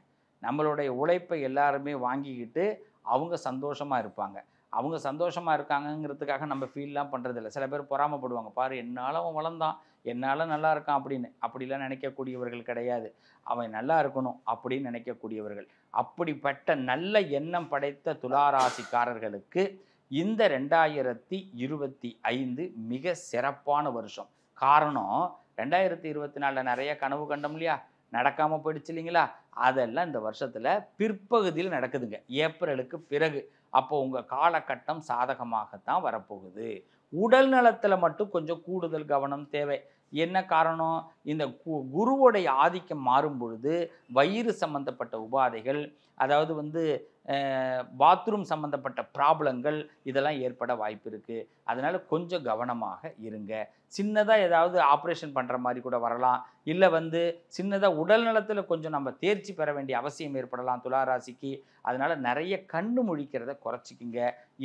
S4: நம்மளுடைய உழைப்பை எல்லாருமே வாங்கிக்கிட்டு அவங்க சந்தோஷமாக இருப்பாங்க. அவங்க சந்தோஷமாக இருக்காங்கங்கிறதுக்காக நம்ம ஃபீல்லாம் பண்ணுறதில்ல. சில பேர் பொறாமப்படுவாங்க, பாரு என்னால் அவன் வளர்ந்தான், என்னால் நல்லா இருக்கான் அப்படின்னு. அப்படிலாம் நினைக்கக்கூடியவர்கள் கிடையாது. அவன் நல்லா இருக்கணும் அப்படின்னு நினைக்கக்கூடியவர்கள். அப்படிப்பட்ட நல்ல எண்ணம் படைத்த துளாராசிக்காரர்களுக்கு இந்த 2025 மிக சிறப்பான வருஷம். காரணம் 2024 நிறைய கனவு கண்டோம் இல்லையா, நடக்காமல் போயிடுச்சு இல்லைங்களா, அதெல்லாம் இந்த வருஷத்தில் பிற்பகுதியில் நடக்குதுங்க, ஏப்ரலுக்கு பிறகு. அப்போ உங்கள் காலகட்டம் சாதகமாகத்தான் வரப்போகுது. உடல் நலத்தில் மட்டும் கொஞ்சம் கூடுதல் கவனம் தேவை. என்ன காரணம்? இந்த குருவுடைய ஆதிக்கம் மாறும் பொழுது வயிறு சம்பந்தப்பட்ட உபாதைகள், அதாவது பாத்ரூம் சம்மந்தப்பட்ட ப்ராப்ளங்கள் இதெல்லாம் ஏற்பட வாய்ப்பு இருக்குது. அதனால் கொஞ்சம் கவனமாக இருங்க. சின்னதாக ஏதாவது ஆப்ரேஷன் பண்ணுற மாதிரி கூட வரலாம். இல்லை சின்னதாக உடல் நலத்தில் கொஞ்சம் நம்ம தேர்ச்சி பெற வேண்டிய அவசியம் ஏற்படலாம் துளாராசிக்கு. அதனால் நிறைய கண்ணு முழிக்கிறத குறைச்சிக்கிங்க.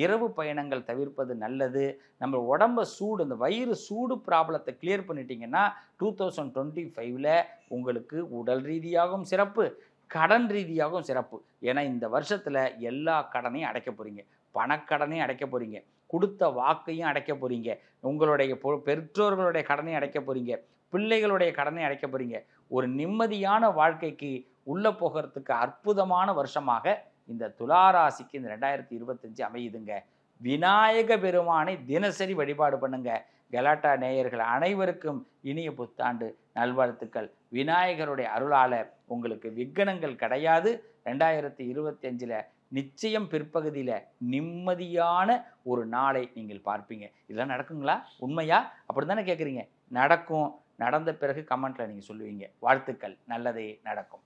S4: இரவு பயணங்கள் தவிர்ப்பது நல்லது. நம்ம உடம்ப சூடு, இந்த வயிறு சூடு ப்ராப்ளத்தை கிளியர் பண்ணிட்டீங்கன்னா 2025 உங்களுக்கு உடல் ரீதியாகவும் சிறப்பு, கடன் ரீதியாகவும் சிறப்பு. ஏன்னா இந்த வருஷத்தில் எல்லா கடனையும் அடைக்க போகிறீங்க. பணக்கடனையும் அடைக்க போகிறீங்க, கொடுத்த வாக்கையும் அடைக்க போகிறீங்க, உங்களுடைய பெற்றோர்களுடைய கடனையும் அடைக்க போகிறீங்க, பிள்ளைகளுடைய கடனை அடைக்க போகிறீங்க. ஒரு நிம்மதியான வாழ்க்கைக்கு உள்ளே போகிறதுக்கு அற்புதமான வருஷமாக இந்த துளாராசிக்கு இந்த 2025 அமையுதுங்க. விநாயக பெருமானை தினசரி வழிபாடு பண்ணுங்க. கலாட்டா நேயர்கள் அனைவருக்கும் இனிய புத்தாண்டு நல்வாழ்த்துக்கள். விநாயகருடைய அருளால் உங்களுக்கு விக்கனங்கள் கிடையாது. 2025 நிச்சயம் பிற்பகுதியில் நிம்மதியான ஒரு நாளை நீங்கள் பார்ப்பீங்க. இதெல்லாம் நடக்குங்களா? உண்மையா? அப்படி தானே கேட்குறீங்க? நடக்கும். நடந்த பிறகு கமெண்ட்டில் நீங்கள் சொல்லுவீங்க. வாழ்த்துக்கள், நல்லதே நடக்கும்.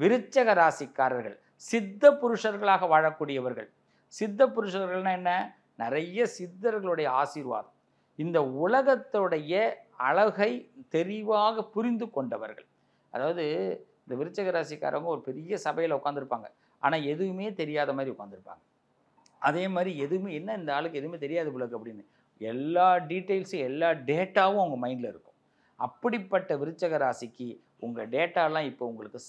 S4: விருச்சக ராசிக்காரர்கள் சித்த புருஷர்களாக வாழக்கூடியவர்கள். சித்த புருஷர்கள்னா என்ன? நிறைய சித்தர்களுடைய ஆசீர்வாதம், இந்த உலகத்துடைய அழகை தெளிவாக புரிந்து கொண்டவர்கள். அதாவது இந்த விருச்சக ராசிக்காரவங்க ஒரு பெரிய சபையில் உட்காந்துருப்பாங்க, ஆனால் எதுவுமே தெரியாத மாதிரி உட்காந்துருப்பாங்க. அதே மாதிரி எதுவுமே என்ன இந்த ஆளுக்கு எதுவுமே தெரியாது போலக்கு அப்படின்னு எல்லா டீட்டெயில்ஸும் எல்லா டேட்டாவும் அவங்க மைண்டில் இருக்கும். அப்படிப்பட்ட விருச்சக ராசிக்கு உங்கள் டேட்டாலாம் இப்போ உங்களுக்கு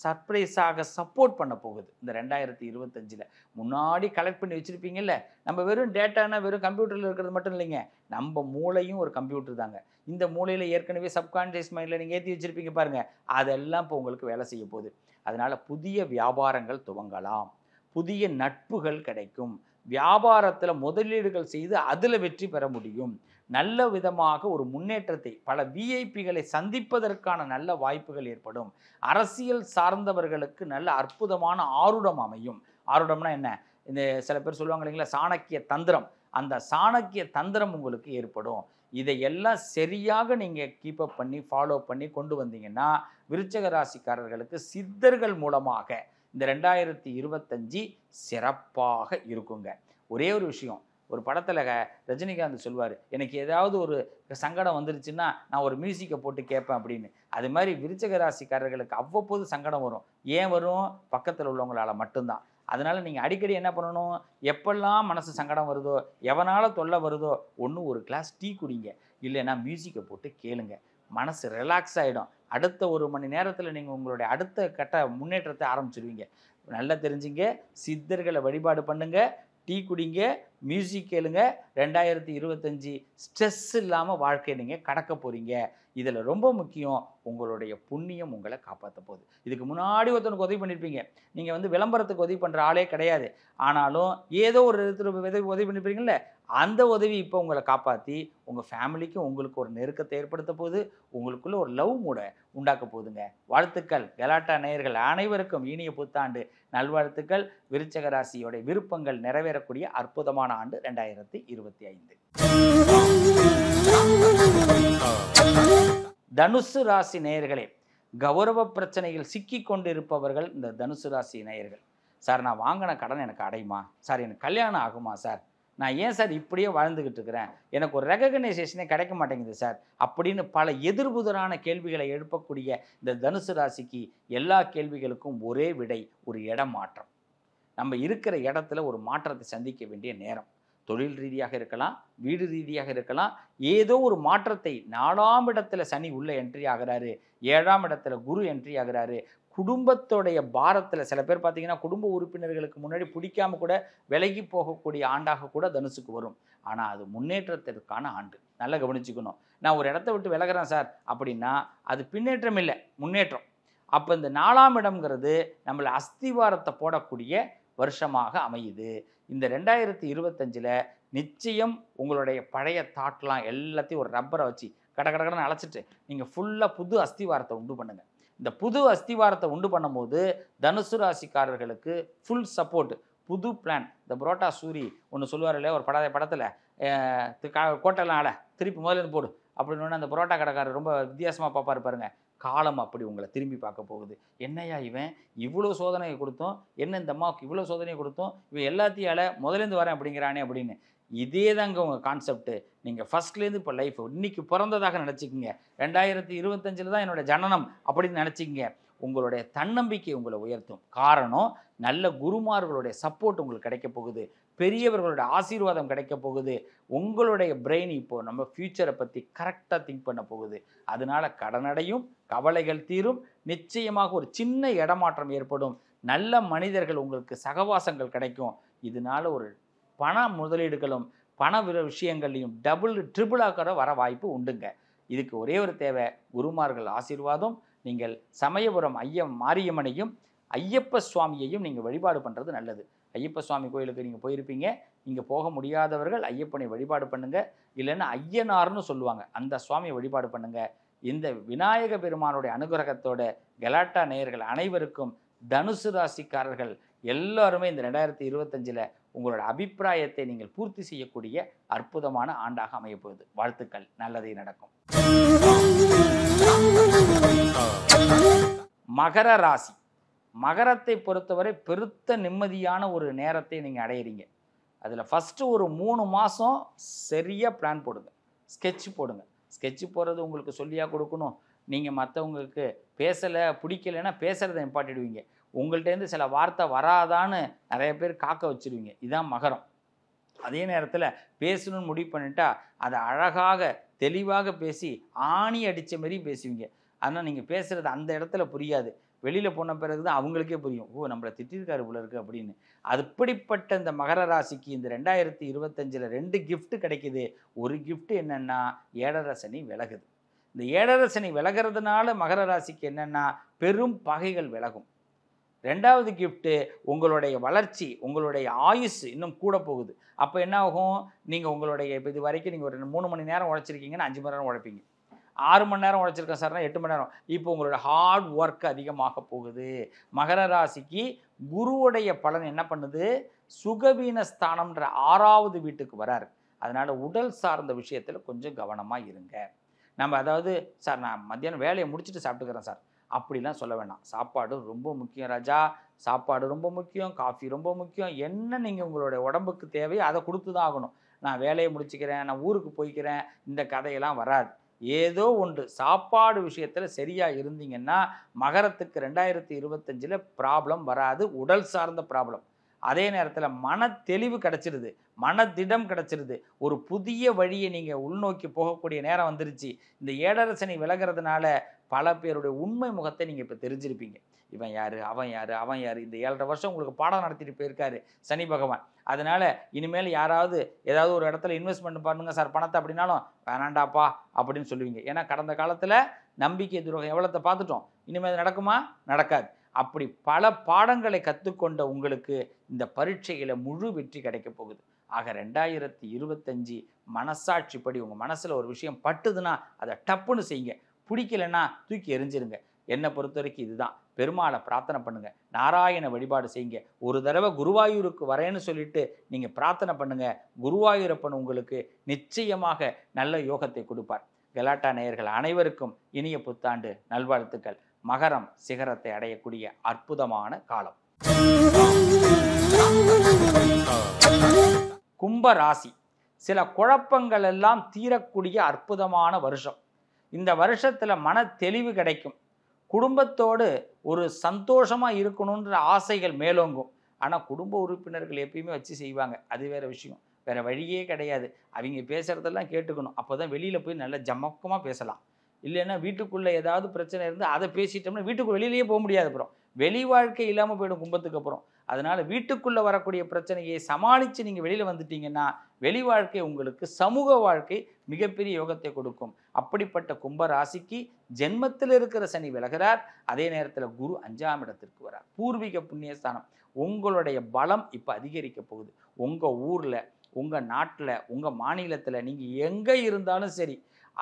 S4: சர்ப்ரைஸாக சப்போர்ட் பண்ண போகுது இந்த 2025. முன்னாடி கலெக்ட் பண்ணி வச்சுருப்பீங்கல்ல. நம்ம வெறும் டேட்டானா வெறும் கம்ப்யூட்டரில் இருக்கிறது மட்டும் இல்லைங்க, நம்ம மூளையும் ஒரு கம்ப்யூட்டர் தாங்க. இந்த மூளையில் ஏற்கனவே சப்கான்ஷியஸ் மைண்டில் நீங்கள் ஏற்றி வச்சுருப்பீங்க பாருங்கள், அதெல்லாம் இப்போ உங்களுக்கு வேலை செய்ய போகுது. அதனால் புதிய வியாபாரங்கள் துவங்கலாம், புதிய நட்புகள் கிடைக்கும், வியாபாரத்தில் முதலீடுகள் செய்து அதில் வெற்றி பெற முடியும். நல்ல விதமாக ஒரு முன்னேற்றத்தை, பல விஐபிகளை சந்திப்பதற்கான நல்ல வாய்ப்புகள் ஏற்படும். அரசியல் சார்ந்தவர்களுக்கு நல்ல அற்புதமான ஆருடம் அமையும். ஆருடம்னா என்ன? இந்த சில பேர் சொல்லுவாங்க இல்லைங்களா, சாணக்கிய தந்திரம். அந்த சாணக்கிய தந்திரம் உங்களுக்கு ஏற்படும். இதையெல்லாம் சரியாக நீங்கள் கீப்பப் பண்ணி ஃபாலோ பண்ணி கொண்டு வந்தீங்கன்னா விருச்சக ராசிக்காரர்களுக்கு சித்தர்கள் மூலமாக இந்த 2025 சிறப்பாக இருக்குங்க. ஒரே ஒரு விஷயம், ஒரு படத்தில் ரஜினிகாந்த் சொல்வார், எனக்கு ஏதாவது ஒரு சங்கடம் வந்துருச்சுன்னா நான் ஒரு மியூசிக்கை போட்டு கேட்பேன் அப்படின்னு. அது மாதிரி விருச்சக ராசிக்காரர்களுக்கு அவ்வப்போது சங்கடம் வரும். ஏன் வரும்? பக்கத்தில் உள்ளவங்களால் மட்டும்தான். அதனால் நீங்கள் அடிக்கடி என்ன பண்ணணும், எப்பெல்லாம் மனசு சங்கடம் வருதோ, எவனால் தொல்லை வருதோ, ஒன்று ஒரு கிளாஸ் டீ குடிங்க, இல்லைன்னா மியூசிக்கை போட்டு கேளுங்க. மனசு ரிலாக்ஸ் ஆகிடும். அடுத்த 1 மணி நேரத்தில் நீங்கள் உங்களுடைய அடுத்த கட்ட முன்னேற்றத்தை ஆரம்பிச்சிருவீங்க. நல்லா தெரிஞ்சுங்க, சித்தர்களை வழிபாடு பண்ணுங்க, டீ குடிங்க, மியூசிக் கேளுங்க. 2025 ஸ்ட்ரெஸ் இல்லாமல் வாழ்க்கையை நீங்கள் கடக்க போகிறீங்க. இதில் ரொம்ப முக்கியம், உங்களுடைய புண்ணியம் உங்களை காப்பாற்ற போகுது. இதுக்கு முன்னாடி ஒருத்தனுக்கு உதவி பண்ணியிருப்பீங்க, நீங்கள் விளம்பரத்துக்கு உதவி பண்ணுற ஆளே கிடையாது, ஆனாலும் ஏதோ ஒரு இடத்துல உதவி பண்ணியிருப்பீங்கள்ல, அந்த உதவி இப்போ உங்களை காப்பாற்றி உங்கள் ஃபேமிலிக்கும் உங்களுக்கு ஒரு நெருக்கத்தை ஏற்படுத்த போகுது, உங்களுக்குள்ள ஒரு லவ் மூடை உண்டாக்க போகுதுங்க. வாழ்த்துக்கள். கலாட்டா நேயர்கள் அனைவருக்கும் இனிய புத்தாண்டு நல்வாழ்த்துக்கள். விருச்சக ராசியோடைய விருப்பங்கள் நிறைவேறக்கூடிய அற்புதமான ஆண்டு 2025. தனுசு ராசி நேயர்களே, கௌரவ பிரச்சனையில் சிக்கி கொண்டிருப்பவர்கள் இந்த தனுசு ராசி நேயர்கள். சார், நான் வாங்கின கடன் எனக்கு அடையுமா சார்? எனக்கு கல்யாணம் ஆகுமா சார்? நான் ஏன் சார் இப்படியே வாழ்ந்துக்கிட்டு இருக்கிறேன்? எனக்கு ஒரு ரெகக்னைசேஷனே கிடைக்க மாட்டேங்குது சார் அப்படின்னு பல எதிர்புதிரான கேள்விகளை எழுப்பக்கூடிய இந்த தனுசு ராசிக்கு எல்லா கேள்விகளுக்கும் ஒரே விடை, ஒரு இடம் மாற்றம். நம்ம இருக்கிற இடத்துல ஒரு மாற்றத்தை சந்திக்க வேண்டிய நேரம். தொழில் ரீதியாக இருக்கலாம், வீடு ரீதியாக இருக்கலாம். ஏதோ ஒரு மாற்றத்தை 4ஆம் இடத்துல சனி உள்ள என்ட்ரி ஆகிறாரு, 7ஆம் இடத்துல குரு என்ட்ரி ஆகிறாரு. குடும்பத்தோடைய பாரத்தில் சில பேர் பார்த்தீங்கன்னா குடும்ப உறுப்பினர்களுக்கு முன்னாடி பிடிக்காம கூட விலகி போகக்கூடிய ஆண்டாக கூட தனுசுக்கு வரும். ஆனால் அது முன்னேற்றத்திற்கான ஆண்டு. நல்லா கவனிச்சுக்கணும். நான் ஒரு இடத்த விட்டு விலகிறேன் சார் அப்படின்னா அது பின்னேற்றம் இல்லை, முன்னேற்றம். அப்போ இந்த 4ஆம் இடம்ங்கிறது நம்மளை அஸ்திவாரத்தை போடக்கூடிய வருஷமாக அமையுது. இந்த 2025 நிச்சயம் உங்களுடைய பழைய தாட்லாம் எல்லாத்தையும் ஒரு ரப்பரை வச்சு கடகடன்னு அழைச்சிட்டு நீங்கள் ஃபுல்லாக புது அஸ்திவாரத்தை உண்டு பண்ணுங்கள். இந்த புது அஸ்திவாரத்தை உண்டு பண்ணும்போது தனுசு ராசிக்காரர்களுக்கு ஃபுல் சப்போர்ட், புது பிளான். இந்த புரோட்டா சூரி ஒன்று சொல்லுவார் இல்லையா ஒரு படத்தில், கோட்டைலாம் ஆட திருப்பி முதலேருந்து போடு அப்படின்னு அந்த புரோட்டா கடைக்காரர் ரொம்ப வித்தியாசமாக பார்ப்பாரு பாருங்க. காலம் அப்படி உங்களை திரும்பி பார்க்க போகுது. என்னையா இவன் இவ்வளோ சோதனையை கொடுத்தோம், என்ன இந்த அம்மாவுக்கு இவ்வளோ சோதனையை கொடுத்தோம், இவன் எல்லாத்தையால முதலேருந்து வரேன் அப்படிங்கிறானே அப்படின்னு. இதே தாங்க உங்கள் கான்செப்ட்டு. நீங்கள் ஃபஸ்ட்லேருந்து இப்போ லைஃப் இன்றைக்கி பிறந்ததாக நினச்சிக்கிங்க. 2025 தான் என்னோடய ஜனனம் அப்படின்னு நினச்சிக்கிங்க. உங்களுடைய தன்னம்பிக்கை உங்களை உயர்த்தும். காரணம், நல்ல குருமார்களுடைய சப்போர்ட் உங்களுக்கு கிடைக்க போகுது, பெரியவர்களுடைய ஆசீர்வாதம் கிடைக்க போகுது. உங்களுடைய பிரெயின் இப்போது நம்ம ஃப்யூச்சரை பற்றி கரெக்டாக திங்க் பண்ண போகுது. அதனால் கடனடையும், கவலைகள் தீரும், நிச்சயமாக ஒரு சின்ன இடமாற்றம் ஏற்படும், நல்ல மனிதர்கள் உங்களுக்கு சகவாசங்கள் கிடைக்கும். இதனால் ஒரு பண முதலீடுகளும் பண விஷயங்கள்லையும் டபுள் ட்ரிபிளாக வர வாய்ப்பு உண்டுங்க. இதுக்கு ஒரே ஒரு தேவை, குருமார்கள் ஆசீர்வாதம். நீங்கள் சமயபுரம் மாரியம்மனையும் ஐயப்ப சுவாமியையும் நீங்கள் வழிபாடு பண்ணுறது நல்லது. ஐயப்ப சுவாமி கோயிலுக்கு நீங்கள் போயிருப்பீங்க, இங்கே போக முடியாதவர்கள் ஐயப்பனை வழிபாடு பண்ணுங்கள். இல்லைன்னா ஐயனார்னு சொல்லுவாங்க, அந்த சுவாமியை வழிபாடு பண்ணுங்கள். இந்த விநாயக பெருமானுடைய அனுகிரகத்தோட கலாட்டா நேயர்கள் அனைவருக்கும், தனுசு ராசிக்காரர்கள் எல்லாருமே இந்த 2025 உங்களோட அபிப்பிராயத்தை நீங்கள் பூர்த்தி செய்யக்கூடிய அற்புதமான ஆண்டாக அமையப்போகுது. வாழ்த்துக்கள், நல்லதே நடக்கும். மகர ராசி. மகரத்தை பொறுத்தவரை பெருத்த நிம்மதியான ஒரு நேரத்தை நீங்கள் அடையிறீங்க. அதில் ஃபஸ்ட்டு ஒரு 3 மாதம் சரியாக பிளான் போடுங்க, ஸ்கெட்ச் போடுங்க. ஸ்கெட்ச் போடுறது உங்களுக்கு சொல்லியாக கொடுக்கணும். நீங்கள் மற்றவங்களுக்கு பேசலை பிடிக்கலைன்னா பேசுகிறத நிப்பாட்டிடுவீங்க. உங்கள்கிட்டேருந்து சில வார்த்தை வராதான்னு நிறைய பேர் காக்க வச்சுருவீங்க. இதுதான் மகரம். அதே நேரத்தில் பேசணும்னு முடிவு பண்ணிட்டா அதை அழகாக தெளிவாக பேசி ஆணி அடித்த மாரி பேசுவீங்க. ஆனால் நீங்கள் பேசுகிறது அந்த இடத்துல புரியாது, வெளியில் போன பிறகு தான் அவங்களுக்கே புரியும், ஓ நம்மளை திட்டிருக்காரு போல இருக்குது அப்படின்னு. அப்படிப்பட்ட இந்த மகர ராசிக்கு இந்த 2025 2 கிஃப்ட் கிடைக்குது. ஒரு கிஃப்ட் என்னென்னா, 7.5 சனி விலகுது. இந்த 7.5 சனி விலகிறதுனால மகர ராசிக்கு என்னென்னா பெரும் பகைகள் விலகும். 2வது கிஃப்ட்டு, உங்களுடைய வளர்ச்சி, உங்களுடைய ஆயுசு இன்னும் கூட போகுது. அப்போ என்ன ஆகும், நீங்கள் உங்களுடைய இப்போ இது வரைக்கும் நீங்கள் ஒரு 3 மணி நேரம் உழைச்சிருக்கீங்கன்னா 5 மணி நேரம் உழைப்பீங்க. 6 மணி நேரம் உழைச்சிருக்கேன் சார்னா 8 மணி நேரம். இப்போ உங்களோட ஹார்ட் ஒர்க் அதிகமாக போகுது. மகர ராசிக்கு குருவுடைய பலன் என்ன பண்ணுது, சுகவீன ஸ்தானம்ன்ற 6வது வீட்டுக்கு வராரு. அதனால் உடல் சார்ந்த விஷயத்தில் கொஞ்சம் கவனமாக இருங்க. நம்ம அதாவது சார் நான் மத்தியானம் வேலையை முடிச்சுட்டு சாப்பிட்டுக்கிறேன் சார் அப்படிலாம் சொல்ல வேண்டாம். சாப்பாடு ரொம்ப முக்கியம் ராஜா, சாப்பாடு ரொம்ப முக்கியம், காஃபி ரொம்ப முக்கியம். என்ன நீங்கள் உங்களுடைய உடம்புக்கு தேவையோ அதை கொடுத்து தான் ஆகணும். நான் வேலையை முடிச்சுக்கிறேன், நான் ஊருக்கு போய்க்கிறேன், இந்த கதையெல்லாம் வராது. ஏதோ ஒன்று சாப்பாடு விஷயத்தில் சரியாக இருந்தீங்கன்னா மகரத்துக்கு 2025 ப்ராப்ளம் வராது, உடல் சார்ந்த ப்ராப்ளம். அதே நேரத்தில் மன தெளிவு கிடச்சிருது, மனதிடம் கிடச்சிருது. ஒரு புதிய வழியை நீங்கள் உள்நோக்கி போகக்கூடிய நேரம் வந்துருச்சு. இந்த 7.5 சனி விலகிறதுனால பல பேருடைய உண்மை முகத்தை நீங்கள் இப்போ தெரிஞ்சிருப்பீங்க. இவன் யார், அவன் யார், அவன் யார். இந்த 7.5 வருஷம் உங்களுக்கு பாடம் நடத்திட்டு போயிருக்காரு சனி பகவான். அதனால் இனிமேல் யாராவது ஏதாவது ஒரு இடத்துல இன்வெஸ்ட்மெண்ட் பண்ணுங்க சார் பணத்தை அப்படின்னாலும் வேணாண்டாப்பா அப்படின்னு சொல்லுவீங்க. ஏன்னா கடந்த காலத்தில் நம்பிக்கை துரோகம் எவ்வளோத்தை பார்த்துட்டோம். இனிமேல் நடக்குமா, நடக்காது. அப்படி பல பாடங்களை கற்றுக்கொண்ட உங்களுக்கு இந்த பரீட்சையில் முழு வெற்றி கிடைக்க போகுது. ஆக 2025 மனசாட்சிப்படி உங்கள் மனசில் ஒரு விஷயம் பட்டுதுன்னா அதை டப்புன்னு செய்யுங்க. பிடிக்கலைன்னா தூக்கி எரிஞ்சிருங்க. என்னை பொறுத்த வரைக்கும் இதுதான். பெருமாளை பிரார்த்தனை பண்ணுங்கள், நாராயண வழிபாடு செய்யுங்க. ஒரு தடவை குருவாயூருக்கு வரேன்னு சொல்லிட்டு நீங்கள் பிரார்த்தனை பண்ணுங்கள். குருவாயூரப்பன் உங்களுக்கு நிச்சயமாக நல்ல யோகத்தை கொடுப்பார். கலாட்டா நேயர்கள் அனைவருக்கும் இனிய புத்தாண்டு நல்வாழ்த்துக்கள். மகரம் சிகரத்தை அடையக்கூடிய அற்புதமான காலம். கும்ப ராசி. சில குழப்பங்கள் எல்லாம் தீரக்கூடிய அற்புதமான வருஷம். இந்த வருஷத்தில் மன தெளிவு கிடைக்கும். குடும்பத்தோடு ஒரு சந்தோஷமாக இருக்கணுன்ற ஆசைகள் மேலோங்கும். ஆனால் குடும்ப உறுப்பினர்கள் எப்பயுமே வச்சு செய்வாங்க, அது வேறு விஷயம். வேறு வழியே கிடையாது. அவங்க பேசுகிறதெல்லாம் கேட்டுக்கணும். அப்போ தான் வெளியில் போய் நல்லா ஜமக்கமாக பேசலாம். இல்லைன்னா வீட்டுக்குள்ளே ஏதாவது பிரச்சனை இருந்து அதை பேசிட்டோம்னா வீட்டுக்கு வெளியிலேயே போக முடியாது. அப்புறம் வெளி வாழ்க்கை இல்லாமல் போய்டும் கும்பத்துக்கு அப்புறம். அதனால் வீட்டுக்குள்ளே வரக்கூடிய பிரச்சனையை சமாளித்து நீங்கள் வெளியில் வந்துட்டீங்கன்னா வெளி வாழ்க்கை உங்களுக்கு சமூக வாழ்க்கை மிகப்பெரிய யோகத்தை கொடுக்கும். அப்படிப்பட்ட கும்ப ராசிக்கு ஜென்மத்தில் இருக்கிற சனி விலகிறார். அதே நேரத்தில் குரு 5ஆம் இடத்திற்கு வரார். பூர்வீக புண்ணியஸ்தானம். உங்களுடைய பலம் இப்போ அதிகரிக்க போகுது. உங்கள் ஊரில், உங்கள் நாட்டில், உங்கள் மாநிலத்தில் நீங்கள் எங்கே இருந்தாலும் சரி,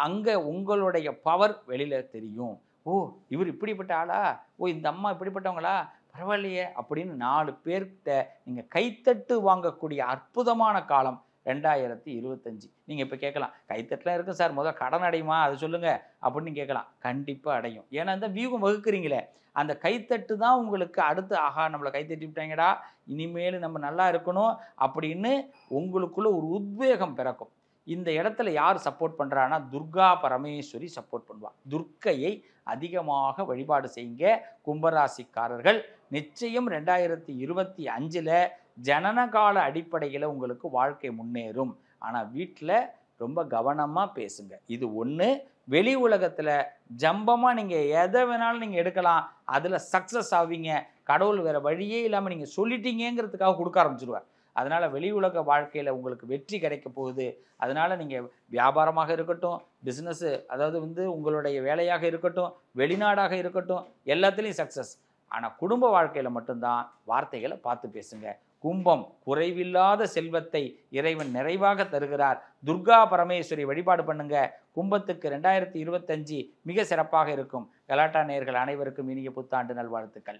S4: அங்கே உங்களுடைய பவர் வெளியில் தெரியும். ஓ, இவர் இப்படிப்பட்ட ஆளா, ஓ இந்த அம்மா இப்படிப்பட்டவங்களா, பரவாயில்லையே அப்படின்னு 4 பேர்கிட்ட நீங்கள் கைத்தட்டு வாங்கக்கூடிய அற்புதமான காலம் 2025. நீங்கள் இப்போ கேட்கலாம், கைத்தட்டலாம் இருக்கும் சார், முதல்ல கடன் அடையுமா அது சொல்லுங்கள் அப்படின்னு கேட்கலாம். கண்டிப்பாக அடையும். ஏன்னா இந்த வியூகம் வகுக்கிறீங்களே, அந்த கைத்தட்டு தான் உங்களுக்கு அடுத்து ஆஹா நம்மளை கைத்தட்டி விட்டாங்கடா, இனிமேல் நம்ம நல்லா இருக்கணும் அப்படின்னு உங்களுக்குள்ள ஒரு உத்வேகம் பிறக்கும். இந்த இடத்துல யார் சப்போர்ட் பண்ணுறான்னா துர்கா பரமேஸ்வரி சப்போர்ட் பண்ணுவாள். துர்க்கையை அதிகமாக வழிபாடு செய்யுங்க கும்பராசிக்காரர்கள். நிச்சயம் 2025 ஜனனகால அடிப்படையில் உங்களுக்கு வாழ்க்கை முன்னேறும். ஆனால் வீட்டில் ரொம்ப கவனமாக பேசுங்க. இது ஒன்று. வெளி உலகத்தில் ஜம்பமாக நீங்கள் எதை வேணாலும் நீங்கள் எடுக்கலாம், அதில் சக்ஸஸ் ஆவீங்க. கடவுள் வேறு வழியே இல்லாமல் நீங்கள் சொல்லிட்டீங்கிறதுக்காக கொடுக்க ஆரம்பிச்சிடுவார். அதனால் வெளி உலக வாழ்க்கையில் உங்களுக்கு வெற்றி கிடைக்க போகுது. அதனால் நீங்கள் வியாபாரமாக இருக்கட்டும், பிஸ்னஸ்ஸு, அதாவது உங்களுடைய வேலையாக இருக்கட்டும், வெளிநாடாக இருக்கட்டும், எல்லாத்துலேயும் சக்ஸஸ். ஆனால் குடும்ப வாழ்க்கையில் மட்டும்தான் வார்த்தைகளை பார்த்து பேசுங்க. கும்பம் குறைவில்லாத செல்வத்தை இறைவன் நிறைவாக தருகிறார். துர்கா பரமேஸ்வரி வழிபாடு பண்ணுங்க. கும்பத்துக்கு 2025 மிக சிறப்பாக இருக்கும். கலாட்டா நேயர்கள் அனைவருக்கும் இனிய புத்தாண்டு நல்வாழ்த்துக்கள்.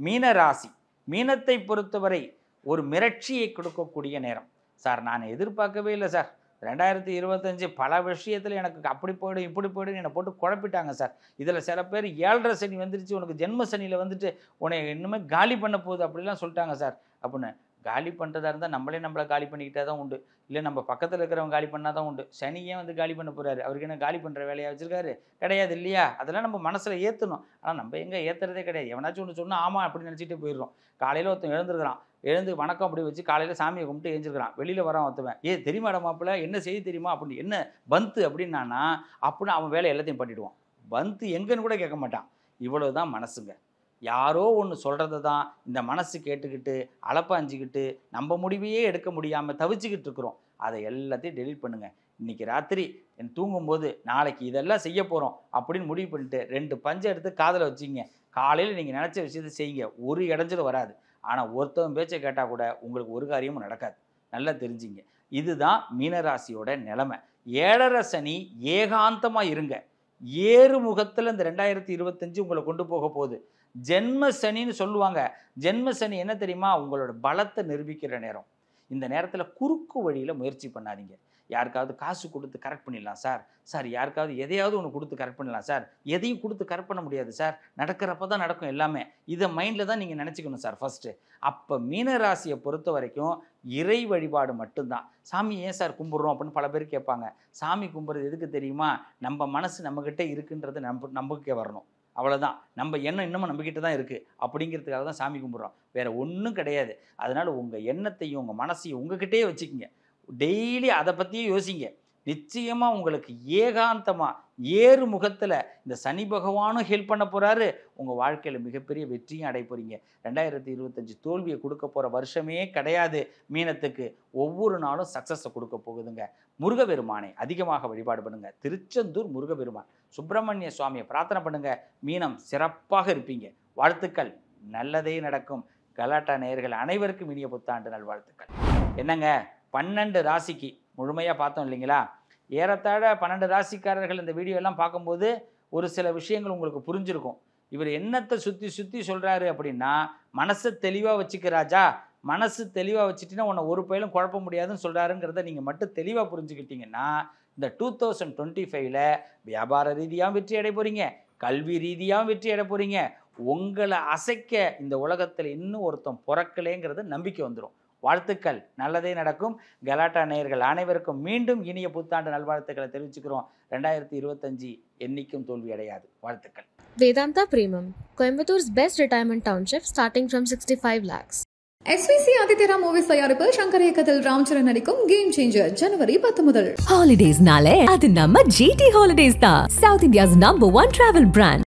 S4: மீன ராசி. மீனத்தை பொறுத்தவரை ஒரு மிரட்சியை கொடுக்கக்கூடிய நேரம். சார் நான் எதிர்பார்க்கவே இல்லை சார், 2025 பல விஷயத்தில் எனக்கு அப்படி போய்டும் இப்படி போய்டும் என்னை போட்டு குழப்பிட்டாங்க சார். இதில் சில பேர் 7.5 சனி வந்துருச்சு, உனக்கு ஜென்ம சனியில் வந்துட்டு உன்னை இன்னுமே காலி பண்ண போகுது அப்படிலாம் சொல்லிட்டாங்க சார் அப்படின்னு. காலி பண்ணுறதா இருந்தால் நம்மளை காலி பண்ணிக்கிட்டே தான் உண்டு. இல்லை நம்ம பக்கத்தில் இருக்கிறவங்க காலி பண்ணால் தான் உண்டு. சனியே காலி பண்ண போகிறாரு, அவருக்கு என்ன காலி பண்ணுற வேலையாக வச்சுருக்காரு? கிடையாது இல்லையா? அதெல்லாம் நம்ம மனசில் ஏற்றணும். ஆனால் நம்ம எங்கே ஏற்றுறதே கிடையாது. எவனாச்சும் ஒன்று சொன்னால் ஆமாம் அப்படின்னு நினச்சிட்டு போயிடுறோம். காலையில் ஒருத்தன் எழுந்துருக்கிறான், எழுந்து வணக்கம் அப்படி வச்சு காலையில் சாமியை கும்பிட்டு எழுந்திருக்கிறான். வெளியில் வரான் ஒருத்தவன், தெரியுமாடா மாப்பிள்ள என்ன செய்ய தெரியுமா அப்படின்னு. என்ன பந்து அப்படின்னானா அப்படின்னு அவன் வேலை எல்லாத்தையும் பண்ணிவிடுவான். பந்து எங்கன்னு கூட கேட்க மாட்டான். இவ்வளோ தான் மனசுங்க. யாரோ ஒன்று சொல்கிறத தான் இந்த மனசு கேட்டுக்கிட்டு அலப்பாஞ்சிக்கிட்டு நம்ம முடிவையே எடுக்க முடியாமல் தவிச்சிக்கிட்டு இருக்கிறோம். அதை எல்லாத்தையும் டெலீட் பண்ணுங்கள். இன்றைக்கி ராத்திரி தூங்கும்போது நாளைக்கு இதெல்லாம் செய்ய போகிறோம் அப்படின்னு முடிவு பண்ணிட்டு 2 பஞ்சை எடுத்து காதில் வச்சிங்க. காலையில் நீங்கள் நினச்ச விஷயத்தை செய்யுங்க. ஒரு இடைஞ்சலும் வராது. ஆனால் ஒருத்தவன் பேச்சை கேட்டால் கூட உங்களுக்கு ஒரு காரியமும் நடக்காது. நல்லா தெரிஞ்சிங்க. இதுதான் மீனராசியோட நிலைமை. 7.5 சனி ஏகாந்தமாக இருங்க. ஏறு முகத்தில் இந்த 2025 உங்களை கொண்டு போக போகுது. ஜென்ம சனின்னு சொல்லுவாங்க. ஜென்ம சனி என்ன தெரியுமா? உங்களோட பலத்தை நிரூபிக்கிற நேரம். இந்த நேரத்தில் குறுக்கு வழியில் முயற்சி பண்ணாதீங்க. யாருக்காவது காசு கொடுத்து கரெக்ட் பண்ணிடலாம் சார், யாருக்காவது எதையாவது ஒன்று கொடுத்து கரெக்ட் பண்ணலாம் சார், எதையும் கொடுத்து கரெக்ட் பண்ண முடியாது சார், நடக்கிறப்ப தான் நடக்கும் எல்லாமே. இதை மைண்டில் தான் நீங்கள் நினச்சிக்கணும் சார் ஃபஸ்ட்டு. அப்போ மீனராசியை பொறுத்த வரைக்கும் இறை வழிபாடு மட்டும்தான். சாமி ஏன் சார் கும்பிட்றோம் அப்படின்னு பல பேர் கேட்பாங்க. சாமி கும்பிட்றது எதுக்கு தெரியுமா? நம்ம மனசு நம்மக்கிட்ட இருக்குன்றது நம்பிக்கை வரணும். அவ்வளோதான். நம்ம எண்ணம் இன்னமும் நம்மக்கிட்ட தான் இருக்குது அப்படிங்கிறதுக்காக தான் சாமி கும்பிட்றோம். வேறு ஒன்றும் கிடையாது. அதனால் உங்கள் எண்ணத்தையும் உங்கள் மனசையும் உங்ககிட்டே வச்சுக்கிங்க. டெய்லி அதை பற்றியே யோசிங்க. நிச்சயமாக உங்களுக்கு ஏகாந்தமாக ஏறு முகத்தில் இந்த சனி பகவானும் ஹெல்ப் பண்ண போகிறாரு. உங்கள் வாழ்க்கையில் மிகப்பெரிய வெற்றியும் அடைய போகிறீங்க. 2025 தோல்வியை கொடுக்க போகிற வருஷமே கிடையாது மீனத்துக்கு. ஒவ்வொரு நாளும் சக்ஸஸை கொடுக்க போகுதுங்க. முருகபெருமானை அதிகமாக வழிபாடு பண்ணுங்கள். திருச்செந்தூர் முருகபெருமான் சுப்பிரமணிய சுவாமியை பிரார்த்தனை பண்ணுங்கள். மீனம் சிறப்பாக இருப்பீங்க. வாழ்த்துக்கள். நல்லதே நடக்கும். கலாட்டா நேயர்கள் அனைவருக்கும் இனிய புத்தாண்டு நல்வாழ்த்துக்கள். என்னங்க 12 ராசிக்கு முழுமையாக பார்த்தோம் இல்லைங்களா? ஏறத்தாழ 12 ராசிக்காரர்கள் இந்த வீடியோ எல்லாம் பார்க்கும்போது ஒரு சில விஷயங்கள் உங்களுக்கு புரிஞ்சிருக்கும். இவர் என்னத்தை சுற்றி சொல்கிறாரு அப்படின்னா, மனசை தெளிவாக வச்சுக்க ராஜா, மனசு தெளிவாக வச்சுட்டிங்கன்னா உன்னை ஒரு பயிலும் குழப்ப முடியாதுன்னு சொல்கிறாருங்கிறத நீங்கள் மட்டும் தெளிவாக புரிஞ்சுக்கிட்டீங்கன்னா இந்த 2025 வியாபார ரீதியாகவும் வெற்றி அடைய போகிறீங்க, கல்வி ரீதியாகவும் வெற்றி அடைய போகிறீங்க. உங்களை அசைக்க இந்த உலகத்தில் இன்னும் ஒருத்தன் பிறக்கலேங்கிறது நம்பிக்கை வந்துடும். வாழ்த்துக்கள். நல்லதே நடக்கும். கலாட்டா நேயர்கள் அனைவருக்கும் மீண்டும் இனிய புத்தாண்டு நல்வாழ்த்துக்களை தெரிவிச்சுக்கிறோம். 2025 என்னைக்கும் தோல்வி அடையாது. வாழ்த்துக்கள்.
S1: Vedanta Premium, Coimbator's best retirement township starting from 65 lakhs.
S2: SVC ஆதித்யரா movies தயாரிப்பில் சங்கர் இயக்கத்தில் ராம்சரண் நடிக்கும் கேம் சேஞ்சர் ஜனவரி 10 முதல்.
S3: Holidays nale adu namma GT Holidays da, South India's #1 travel brand.